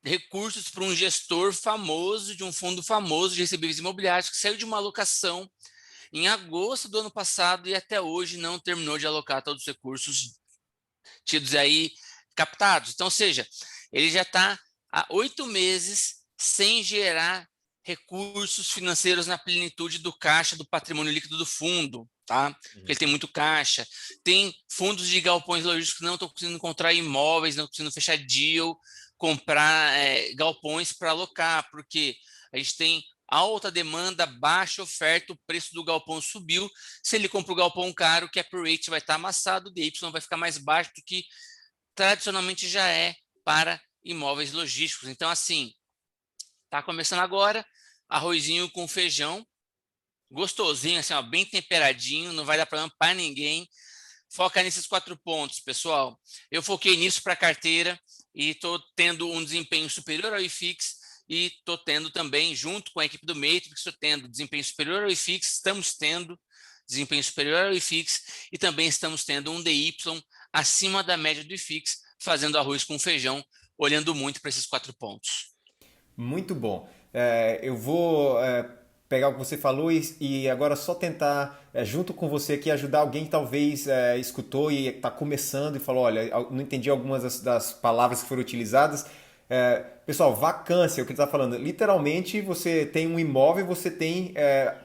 recursos para um gestor famoso, de um fundo famoso de recebíveis imobiliários, que saiu de uma alocação em agosto do ano passado e até hoje não terminou de alocar todos os recursos tidos aí captados. Então, ou seja, ele já está há 8 meses sem gerar recursos financeiros na plenitude do caixa do patrimônio líquido do fundo, tá? Porque ele tem muito caixa. Tem fundos de galpões logísticos que não estão conseguindo encontrar imóveis, não estão conseguindo fechar deal, comprar galpões para alocar, porque a gente tem alta demanda, baixa oferta, o preço do galpão subiu. Se ele compra o galpão caro, o cap rate vai estar amassado, o DY vai ficar mais baixo do que tradicionalmente já é para imóveis logísticos. Então, assim, tá começando agora, arrozinho com feijão, gostosinho, assim, ó, bem temperadinho, não vai dar problema para ninguém. Foca nesses 4 pontos, pessoal. Eu foquei nisso para a carteira e estou tendo um desempenho superior ao IFIX e estou tendo também, junto com a equipe do Matrix, estou tendo desempenho superior ao IFIX, estamos tendo desempenho superior ao IFIX e também estamos tendo um DY acima da média do IFIX, fazendo arroz com feijão, olhando muito para esses 4 pontos.
Muito bom. Eu vou pegar o que você falou e agora só tentar, junto com você aqui, ajudar alguém que talvez escutou e está começando e falou, olha, não entendi algumas das palavras que foram utilizadas. Pessoal, vacância, o que ele está falando, literalmente você tem um imóvel, você tem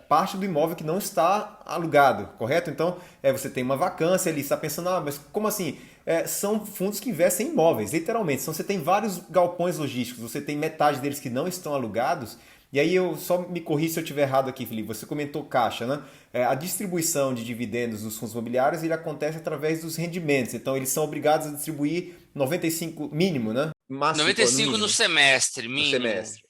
parte do imóvel que não está alugado, correto? Então, você tem uma vacância ali, você está pensando, mas como assim? São fundos que investem em imóveis, literalmente. Então você tem vários galpões logísticos, você tem metade deles que não estão alugados. E aí eu só me corri se eu estiver errado aqui, Felipe. Você comentou caixa, né? A distribuição de dividendos nos fundos imobiliários ele acontece através dos rendimentos. Então eles são obrigados a distribuir 95 mínimo, né? Máximo, no
95 no
mínimo,
semestre,
no
mínimo.
semestre.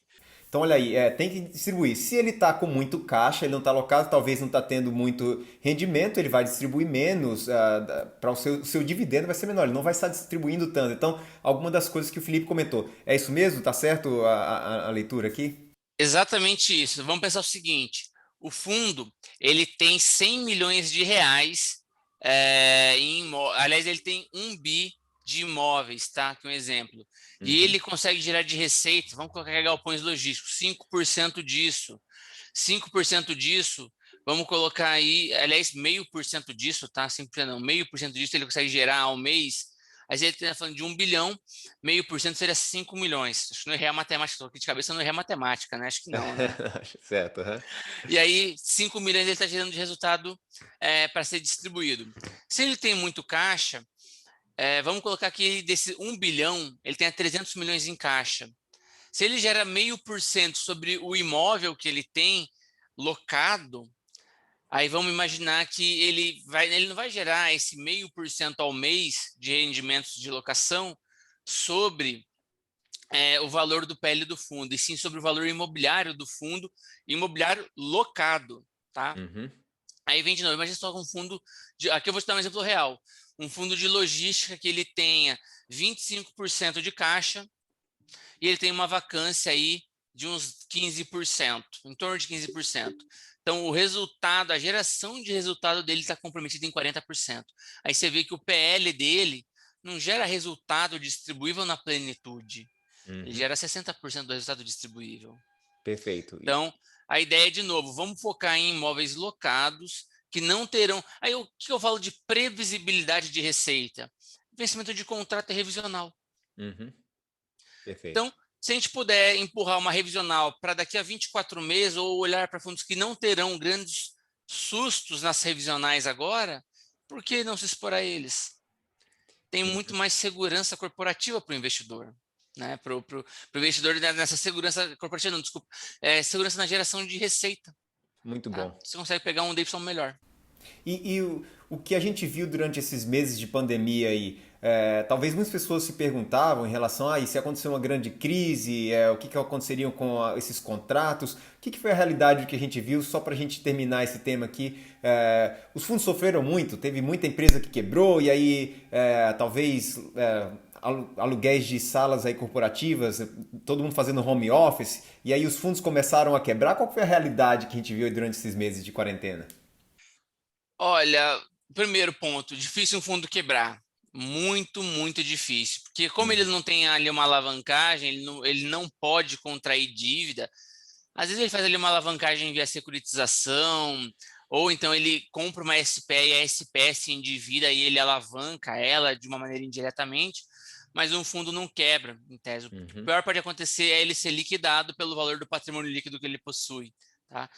Então, olha aí, tem que distribuir. Se ele está com muito caixa, ele não está alocado, talvez não está tendo muito rendimento, ele vai distribuir menos, para o seu dividendo vai ser menor, ele não vai estar distribuindo tanto. Então, alguma das coisas que o Felipe comentou. É isso mesmo? Tá certo a leitura aqui?
Exatamente isso. Vamos pensar o seguinte: o fundo ele tem 100 milhões de reais aliás, ele tem 1 bi de imóveis, tá? Aqui um exemplo. E
Uhum.
ele consegue gerar de receita, vamos colocar galpões logísticos, 5% disso. 5% disso, vamos colocar aí, aliás, 0,5% disso, tá? 5% não, 0,5% disso ele consegue gerar ao mês. Aí ele está falando de 1 bilhão, 0,5% seria 5 milhões. Acho que não errei a matemática, estou aqui de cabeça, não errei a matemática, né? Acho que não, né?
Certo, uhum.
E aí, 5 milhões ele está gerando de resultado para ser distribuído. Se ele tem muito caixa, vamos colocar que desse 1 bilhão, ele tenha 300 milhões em caixa. Se ele gera 0,5% sobre o imóvel que ele tem, locado, aí vamos imaginar que ele não vai gerar esse 0,5% ao mês de rendimentos de locação sobre o valor do PL do fundo, e sim sobre o valor imobiliário do fundo, imobiliário locado, tá?
Uhum.
Aí vem de novo, imagina só um fundo, aqui eu vou te dar um exemplo real, um fundo de logística que ele tenha 25% de caixa e ele tem uma vacância aí de uns 15%, em torno de 15%. Então, o resultado, a geração de resultado dele está comprometida em 40%. Aí você vê que o PL dele não gera resultado distribuível na plenitude. Ele
Uhum.
gera 60% do resultado distribuível.
Perfeito.
Então, a ideia é, de novo, vamos focar em imóveis locados que não terão... Aí, o que eu falo de previsibilidade de receita? Vencimento de contrato é revisional.
Uhum. Perfeito.
Então, se a gente puder empurrar uma revisional para daqui a 24 meses ou olhar para fundos que não terão grandes sustos nas revisionais agora, por que não se expor a eles? Tem muito
Uhum.
mais segurança corporativa para o investidor. Né? Para o investidor nessa segurança corporativa, não, desculpa, segurança na geração de receita.
Muito
Tá?
bom.
Você consegue pegar um DY melhor.
E o que a gente viu durante esses meses de pandemia aí, talvez muitas pessoas se perguntavam em relação a, e se acontecer uma grande crise, o que aconteceria com esses contratos? O que foi a realidade que a gente viu? Só para a gente terminar esse tema aqui, os fundos sofreram muito, teve muita empresa que quebrou e aí talvez aluguéis de salas aí corporativas, todo mundo fazendo home office, e aí os fundos começaram a quebrar. Qual foi a realidade que a gente viu durante esses meses de quarentena?
Olha, primeiro ponto, difícil um fundo quebrar. Muito, muito difícil. Porque como ele
Uhum.
não tem ali uma alavancagem, ele não pode contrair dívida. Às vezes ele faz ali uma alavancagem via securitização, ou então ele compra uma SPE e a SPE se endivida e ele alavanca ela de uma maneira indiretamente, mas um fundo não quebra, em tese. O que
Uhum.
pior pode acontecer é ele ser liquidado pelo valor do patrimônio líquido que ele possui. Tá?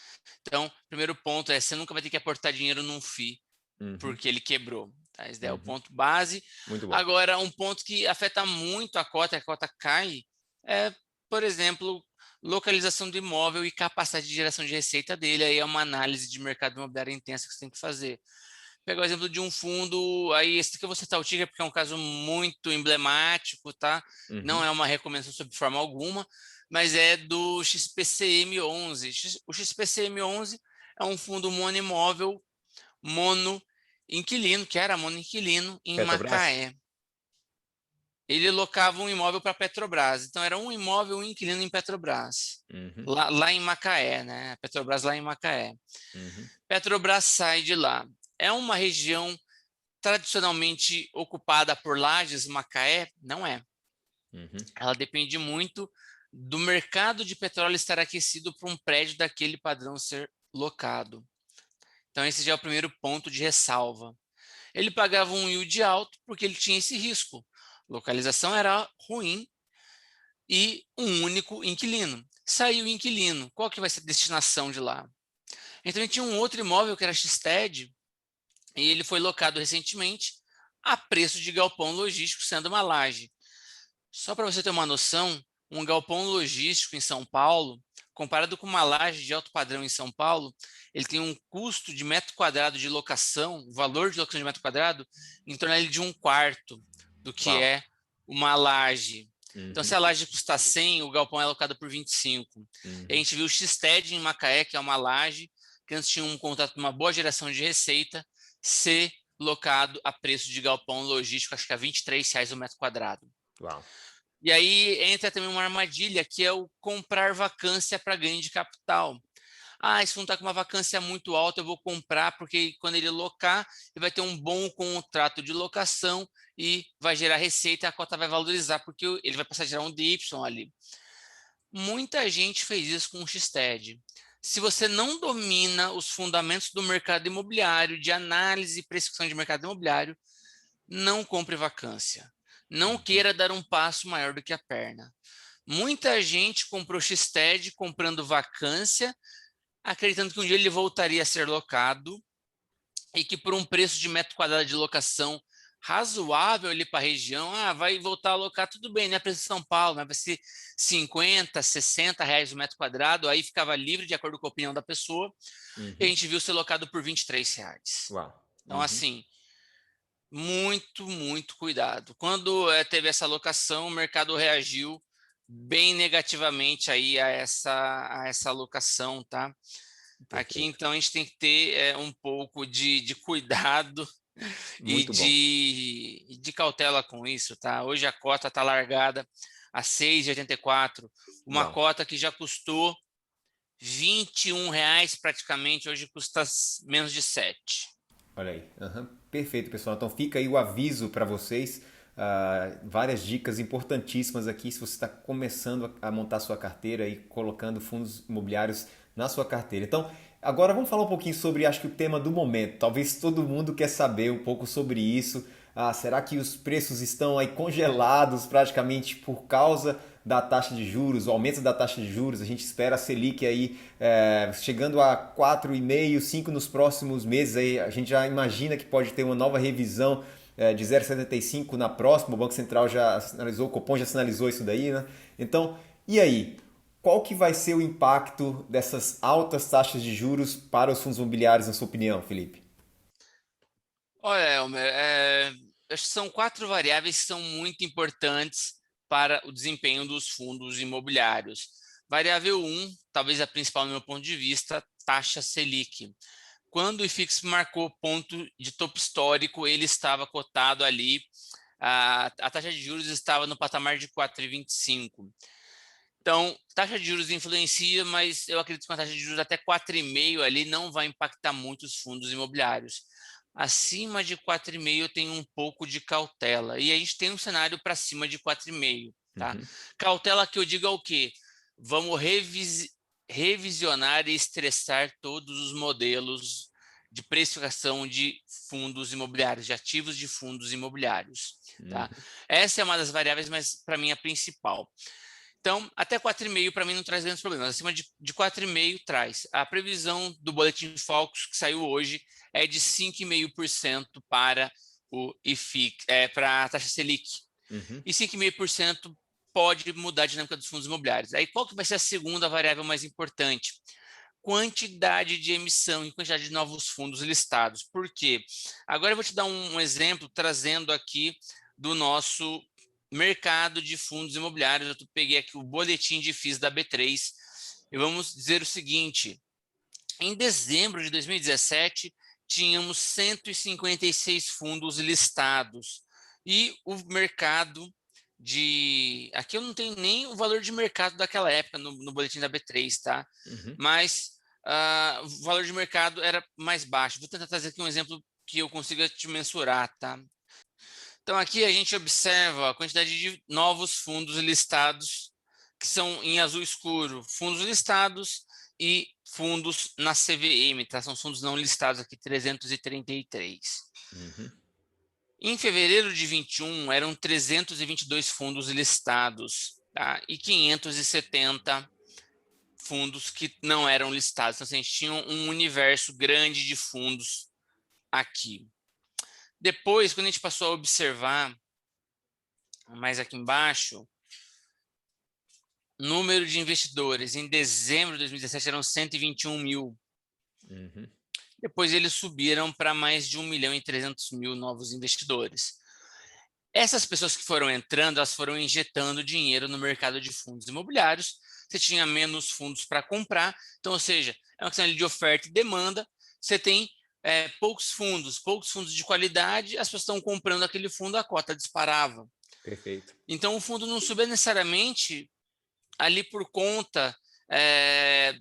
Então, primeiro ponto é, você nunca vai ter que aportar dinheiro num FII,
Uhum.
porque ele quebrou. Tá? Esse é o
Uhum.
ponto base.
Muito bom.
Agora, um ponto que afeta muito a cota cai, é, por exemplo, localização do imóvel e capacidade de geração de receita dele. Aí é uma análise de mercado imobiliário intensa que você tem que fazer. Pegar o exemplo de um fundo, aí esse que eu vou citar o Tiger porque é um caso muito emblemático, tá? Não
Uhum.
é uma recomendação sob forma alguma, mas é do XPCM11. O XPCM11 é um fundo monoimóvel, mono inquilino, que era mono inquilino em
Petrobras?
Macaé. Ele locava um imóvel para a Petrobras. Então, era um imóvel, um inquilino em Petrobras.
Uhum.
Lá em Macaé, né? Petrobras lá em Macaé.
Uhum.
Petrobras sai de lá. É uma região tradicionalmente ocupada por lajes, Macaé? Não é.
Uhum.
Ela depende muito do mercado de petróleo estar aquecido para um prédio daquele padrão ser locado. Então, esse já é o primeiro ponto de ressalva. Ele pagava um yield alto porque ele tinha esse risco. Localização era ruim e um único inquilino. Saiu o inquilino, qual que vai ser a destinação de lá? Então, ele tinha um outro imóvel que era X-TED e ele foi locado recentemente a preço de galpão logístico, sendo uma laje. Só para você ter uma noção, um galpão logístico em São Paulo, comparado com uma laje de alto padrão em São Paulo, ele tem um custo de metro quadrado de locação, valor de locação de metro quadrado, em torno ali de um quarto do que
Uau.
é uma laje. Então, se
Uhum.
a laje custa 100, o galpão é alocado por 25. E a
Uhum.
gente viu o X-TED em Macaé, que é uma laje, que antes tinha um contrato de uma boa geração de receita, ser locado a preço de galpão logístico, acho que a R$ 23 o metro quadrado.
Uau.
E aí entra também uma armadilha, que é o comprar vacância para ganho de capital. Ah, esse fundo está com uma vacância muito alta, eu vou comprar, porque quando ele locar, ele vai ter um bom contrato de locação e vai gerar receita e a cota vai valorizar, porque ele vai passar a gerar um DY ali. Muita gente fez isso com o X-TED. Se você não domina os fundamentos do mercado imobiliário, de análise e precificação de mercado imobiliário, não compre vacância. Não
Uhum.
queira dar um passo maior do que a perna. Muita gente comprou X-TED comprando vacância, acreditando que um dia ele voltaria a ser locado e que por um preço de metro quadrado de locação razoável ali para a região, vai voltar a alocar, tudo bem, né? Para São Paulo, né? Vai ser 50, R$ 60 o metro quadrado, aí ficava livre de acordo com a opinião da pessoa, e a
Uhum.
gente viu ser locado por R$ 23.
Uau.
Então,
Uhum.
assim, muito, muito cuidado. Quando teve essa alocação, o mercado reagiu bem negativamente aí a essa alocação, tá? Aqui,
Perfeito.
então, a gente tem que ter um pouco de cuidado e
Muito bom.
de cautela com isso, tá? Hoje a cota está largada a 6,84, uma
Uau.
cota que já custou R$ 21 praticamente, hoje custa menos de 7.
Olha aí. Aham. Perfeito, pessoal. Então fica aí o aviso para vocês. Várias dicas importantíssimas aqui se você está começando a montar sua carteira e colocando fundos imobiliários na sua carteira. Então, agora vamos falar um pouquinho sobre, acho que o tema do momento. Talvez todo mundo quer saber um pouco sobre isso. Será que os preços estão aí congelados praticamente por causa da taxa de juros, o aumento da taxa de juros? A gente espera a Selic aí chegando a 4,5, 5 nos próximos meses. Aí a gente já imagina que pode ter uma nova revisão de 0,75 na próxima. O Banco Central já sinalizou, o Copom já sinalizou isso daí, né? Então, e aí? Qual que vai ser o impacto dessas altas taxas de juros para os fundos imobiliários, na sua opinião, Felipe?
Olha, Elmer, acho que são quatro variáveis que são muito importantes para o desempenho dos fundos imobiliários. Variável um, talvez a principal no meu ponto de vista, taxa Selic. Quando o IFIX marcou ponto de topo histórico, ele estava cotado ali, a taxa de juros estava no patamar de 4,25. Então, taxa de juros influencia, mas eu acredito que uma taxa de juros até 4,5 ali não vai impactar muito os fundos imobiliários. Acima de 4,5 eu tenho um pouco de cautela. E a gente tem um cenário para cima de 4,5, tá?
Uhum.
Cautela que eu digo é o quê? Vamos revisionar e estressar todos os modelos de precificação de fundos imobiliários, de ativos de fundos imobiliários, tá?
Uhum.
Essa é uma das variáveis, mas para mim a principal. Então, até 4,5 para mim não traz grandes problemas. Acima de 4,5 traz. A previsão do Boletim Focus, que saiu hoje, é de 5,5% para o IFIX, para a taxa Selic.
Uhum.
E 5,5% pode mudar a dinâmica dos fundos imobiliários. Aí qual que vai ser a segunda variável mais importante? Quantidade de emissão e quantidade de novos fundos listados. Por quê? Agora eu vou te dar um exemplo, trazendo aqui do nosso mercado de fundos imobiliários. Eu peguei aqui o boletim de FIIs da B3 e vamos dizer o seguinte: em dezembro de 2017, tínhamos 156 fundos listados e o mercado aqui eu não tenho nem o valor de mercado daquela época no boletim da B3, tá?
Uhum.
Mas o valor de mercado era mais baixo. Vou tentar trazer aqui um exemplo que eu consiga te mensurar, tá? Então, aqui a gente observa a quantidade de novos fundos listados, que são em azul escuro, fundos listados e fundos na CVM, tá? São fundos não listados aqui, 333.
Uhum.
Em fevereiro de 21, eram 322 fundos listados, tá? E 570 fundos que não eram listados. Então, assim, a gente tinha um universo grande de fundos aqui. Depois, quando a gente passou a observar mais aqui embaixo, número de investidores em dezembro de 2017 eram 121 mil.
Uhum.
Depois eles subiram para mais de 1.300.000 novos investidores. Essas pessoas que foram entrando, elas foram injetando dinheiro no mercado de fundos imobiliários. Você tinha menos fundos para comprar, então, ou seja, é uma questão de oferta e demanda. Você tem poucos fundos de qualidade, as pessoas estão comprando aquele fundo, a cota disparava.
Perfeito.
Então, o fundo não subia necessariamente ali por conta é,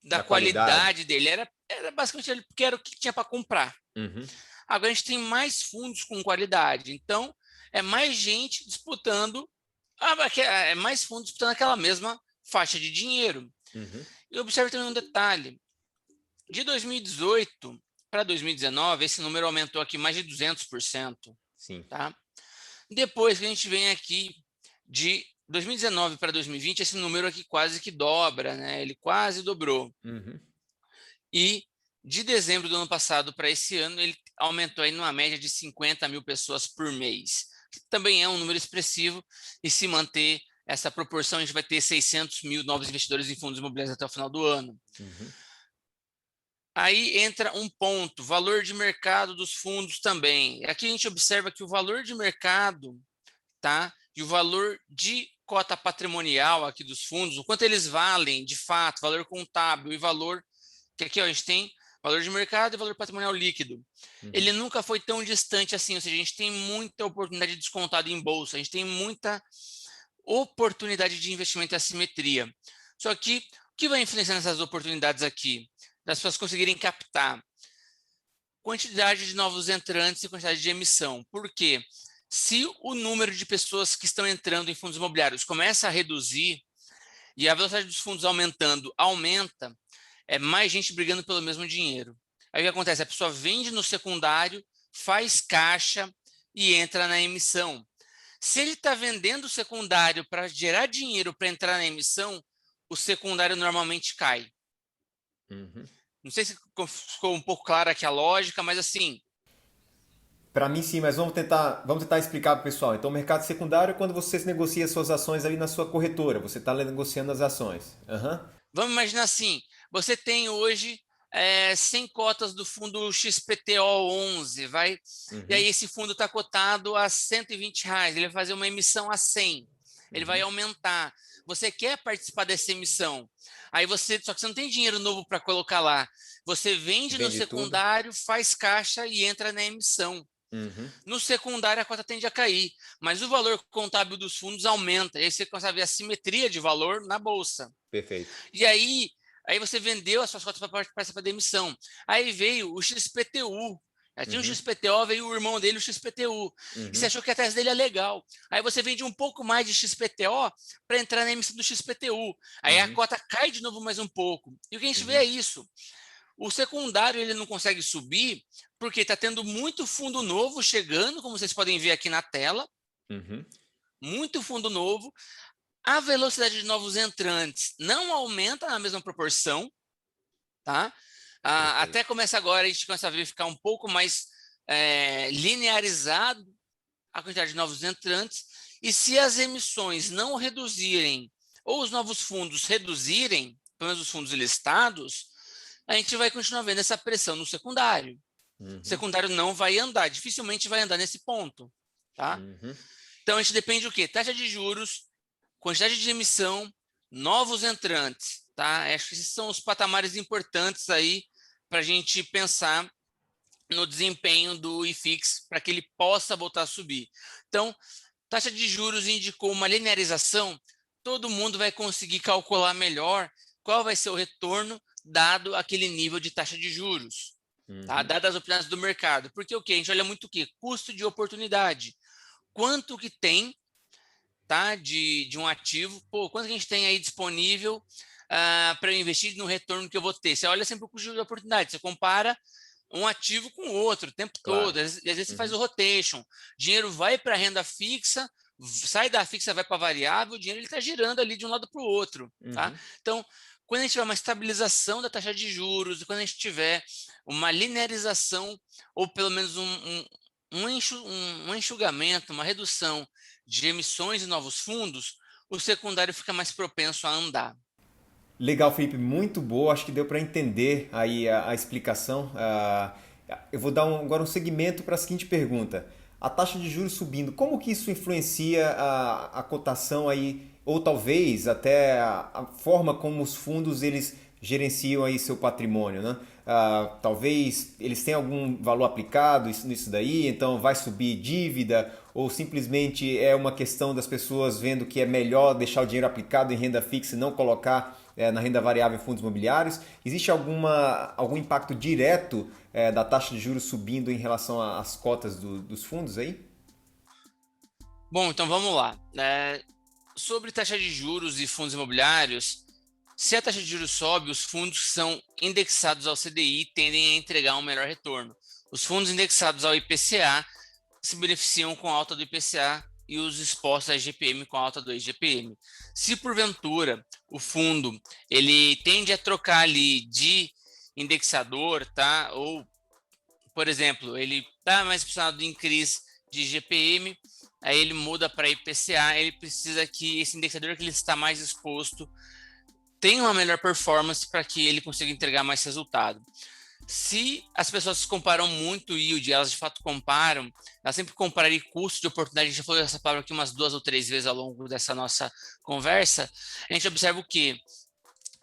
da
Da qualidade.
qualidade dele. Era basicamente ali porque era o que tinha para comprar.
Uhum.
Agora a gente tem mais fundos com qualidade. Então, é mais gente disputando, é mais fundos disputando aquela mesma faixa de dinheiro.
Uhum.
E observe também um detalhe. De 2018 para 2019, esse número aumentou aqui mais de 200%.
Sim.
Tá? Depois que a gente vem aqui de 2019 para 2020, esse número aqui quase que dobra, né? Ele quase dobrou.
Uhum.
E de dezembro do ano passado para esse ano, ele aumentou aí numa média de 50 mil pessoas por mês, que também é um número expressivo, e se manter essa proporção, a gente vai ter 600 mil novos investidores em fundos imobiliários até o final do ano.
Uhum.
Aí entra um ponto, valor de mercado dos fundos também. Aqui a gente observa que o valor de mercado, tá? E o valor de cota patrimonial aqui dos fundos, o quanto eles valem de fato, valor contábil e valor, que aqui ó, a gente tem valor de mercado e valor patrimonial líquido. Ele
Uhum.
nunca foi tão distante assim, ou seja, a gente tem muita oportunidade de descontado em bolsa, a gente tem muita oportunidade de investimento e assimetria. Só que o que vai influenciar nessas oportunidades aqui? Das pessoas conseguirem captar quantidade de novos entrantes e quantidade de emissão. Por quê? Se o número de pessoas que estão entrando em fundos imobiliários começa a reduzir e a velocidade dos fundos aumentando aumenta, é mais gente brigando pelo mesmo dinheiro. Aí o que acontece? A pessoa vende no secundário, faz caixa e entra na emissão. Se ele está vendendo o secundário para gerar dinheiro para entrar na emissão, o secundário normalmente cai.
Uhum.
Não sei se ficou um pouco clara aqui a lógica, mas assim,
Para mim sim, mas vamos tentar explicar para o pessoal. Então, o mercado secundário é quando você negocia suas ações ali na sua corretora, você está negociando as ações. Aham.
vamos imaginar assim, você tem hoje 100 cotas do fundo XPTO11, vai, e aí
Uhum.
esse fundo está cotado a R$ 120, ele vai fazer uma emissão a 100, ele vai
Uhum.
aumentar. Você quer participar dessa emissão, aí só que você não tem dinheiro novo para colocar lá, você vende no
Vende tudo.
secundário, faz caixa e entra na emissão.
Uhum.
No secundário, a cota tende a cair, mas o valor contábil dos fundos aumenta. E aí você consegue ver a simetria de valor na bolsa.
Perfeito.
E aí você vendeu as suas cotas para participar da emissão. Aí veio o XPTU. Já tinha o
Uhum.
XPTO, veio o irmão dele, o XPTU. E você
Uhum.
achou que a tese dele é legal. Aí você vende um pouco mais de XPTO para entrar na emissão do XPTU. Aí a
Uhum.
cota cai de novo mais um pouco. E o que a gente vê é
Uhum.
isso. O secundário ele não consegue subir porque está tendo muito fundo novo chegando, como vocês podem ver aqui na tela,
Uhum.
muito fundo novo. A velocidade de novos entrantes não aumenta na mesma proporção, tá? Até
Perfeito.
começa agora, a gente começa a verificar um pouco mais linearizado a quantidade de novos entrantes. E se as emissões não reduzirem, ou os novos fundos reduzirem, pelo menos os fundos listados, a gente vai continuar vendo essa pressão no secundário. O
Uhum.
secundário não vai andar, dificilmente vai andar nesse ponto, tá?
Uhum.
Então a gente depende do quê? Taxa de juros, quantidade de emissão, novos entrantes, tá? Acho que esses são os patamares importantes aí para a gente pensar no desempenho do IFIX para que ele possa voltar a subir. Então, taxa de juros indicou uma linearização, todo mundo vai conseguir calcular melhor qual vai ser o retorno dado aquele nível de taxa de juros, tá?
Uhum.
Dadas as oportunidades do mercado. Porque o quê? A gente olha muito o quê? Custo de oportunidade. Quanto que tem, tá, de um ativo, quanto que a gente tem aí disponível para eu investir no retorno que eu vou ter? Você olha sempre o custo de oportunidade, você compara um ativo com o outro o tempo todo,
Claro.
às vezes você faz
Uhum.
o rotation, dinheiro vai para a renda fixa, sai da fixa, vai para a variável, o dinheiro está girando ali de um lado para o outro, tá?
Uhum.
Então, quando a gente tiver uma estabilização da taxa de juros, e quando a gente tiver uma linearização, ou pelo menos um enxugamento, uma redução de emissões de novos fundos, o secundário fica mais propenso a andar.
Legal, Felipe, muito boa. Acho que deu para entender aí a explicação. Eu vou dar agora um segmento para a seguinte pergunta: a taxa de juros subindo, como que isso influencia a cotação aí, ou talvez até a forma como os fundos eles gerenciam aí seu patrimônio, né? Talvez eles tenham algum valor aplicado nisso daí, então vai subir dívida, ou simplesmente é uma questão das pessoas vendo que é melhor deixar o dinheiro aplicado em renda fixa e não colocar na renda variável em fundos imobiliários. Existe algum impacto direto da taxa de juros subindo em relação às cotas dos fundos aí?
Bom, então vamos lá. Sobre taxa de juros e fundos imobiliários, se a taxa de juros sobe, os fundos que são indexados ao CDI tendem a entregar um melhor retorno. Os fundos indexados ao IPCA se beneficiam com a alta do IPCA e os expostos à IGPM com a alta do IGPM. Se porventura o fundo ele tende a trocar ali de indexador, tá? Ou por exemplo, ele está mais pressionado em crise de GPM, aí ele muda para IPCA, ele precisa que esse indexador que ele está mais exposto tenha uma melhor performance para que ele consiga entregar mais resultado. Se as pessoas comparam muito o yield, elas de fato comparam, elas sempre compararem custo de oportunidade, a gente já falou essa palavra aqui umas 2 ou 3 vezes ao longo dessa nossa conversa, a gente observa o quê?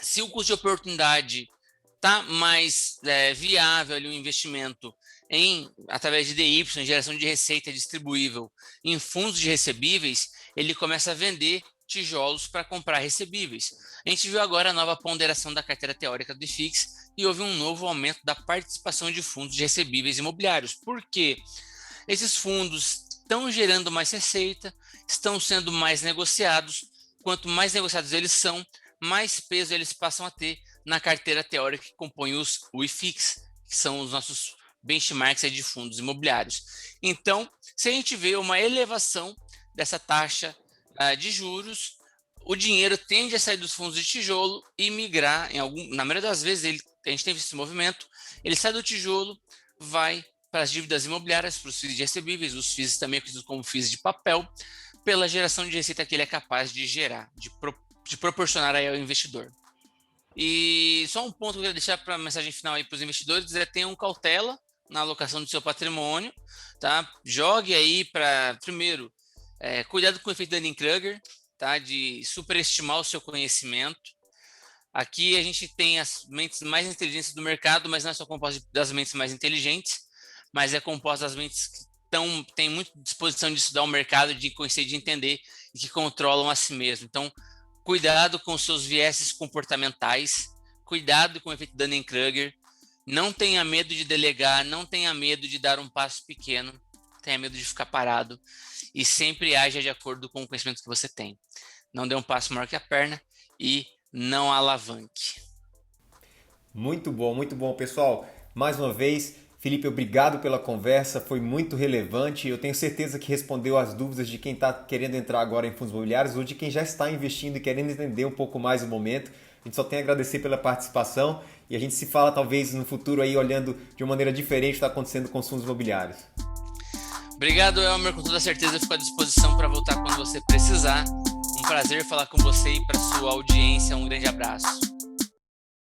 Se o custo de oportunidade está mais viável ali, o investimento através de DY, geração de receita distribuível, em fundos de recebíveis, ele começa a vender tijolos para comprar recebíveis. A gente viu agora a nova ponderação da carteira teórica do IFIX e houve um novo aumento da participação de fundos de recebíveis imobiliários. Por quê? Esses fundos estão gerando mais receita, estão sendo mais negociados. Quanto mais negociados eles são, mais peso eles passam a ter na carteira teórica que compõe o IFIX, que são os nossos benchmarks de fundos imobiliários. Então, se a gente vê uma elevação dessa taxa de juros, o dinheiro tende a sair dos fundos de tijolo e migrar, na maioria das vezes a gente teve esse movimento, ele sai do tijolo, vai para as dívidas imobiliárias, para os FIIs de recebíveis, os FIIs também conhecidos como FIIs de papel, pela geração de receita que ele é capaz de gerar, de proporcionar aí ao investidor. E só um ponto que eu quero deixar para a mensagem final aí para os investidores é: tenham cautela na alocação do seu patrimônio, tá? Jogue aí para, primeiro, cuidado com o efeito Dunning-Kruger, tá? De superestimar o seu conhecimento. Aqui a gente tem as mentes mais inteligentes do mercado, mas não é só composto das mentes mais inteligentes, mas é composto das mentes que têm muita disposição de estudar o mercado, de conhecer, de entender e que controlam a si mesmo. Então, cuidado com os seus vieses comportamentais, cuidado com o efeito Dunning-Kruger, não tenha medo de delegar, não tenha medo de dar um passo pequeno, tenha medo de ficar parado e sempre haja de acordo com o conhecimento que você tem. Não dê um passo maior que a perna e não alavanque.
Muito bom, pessoal. Mais uma vez, Felipe, obrigado pela conversa, foi muito relevante. Eu tenho certeza que respondeu as dúvidas de quem está querendo entrar agora em fundos imobiliários ou de quem já está investindo e querendo entender um pouco mais o momento. A gente só tem a agradecer pela participação e a gente se fala talvez no futuro aí olhando de uma maneira diferente o que está acontecendo com os fundos imobiliários.
Obrigado, Elmer, com toda certeza eu fico à disposição para voltar quando você precisar. Um prazer falar com você e para sua audiência. Um grande abraço.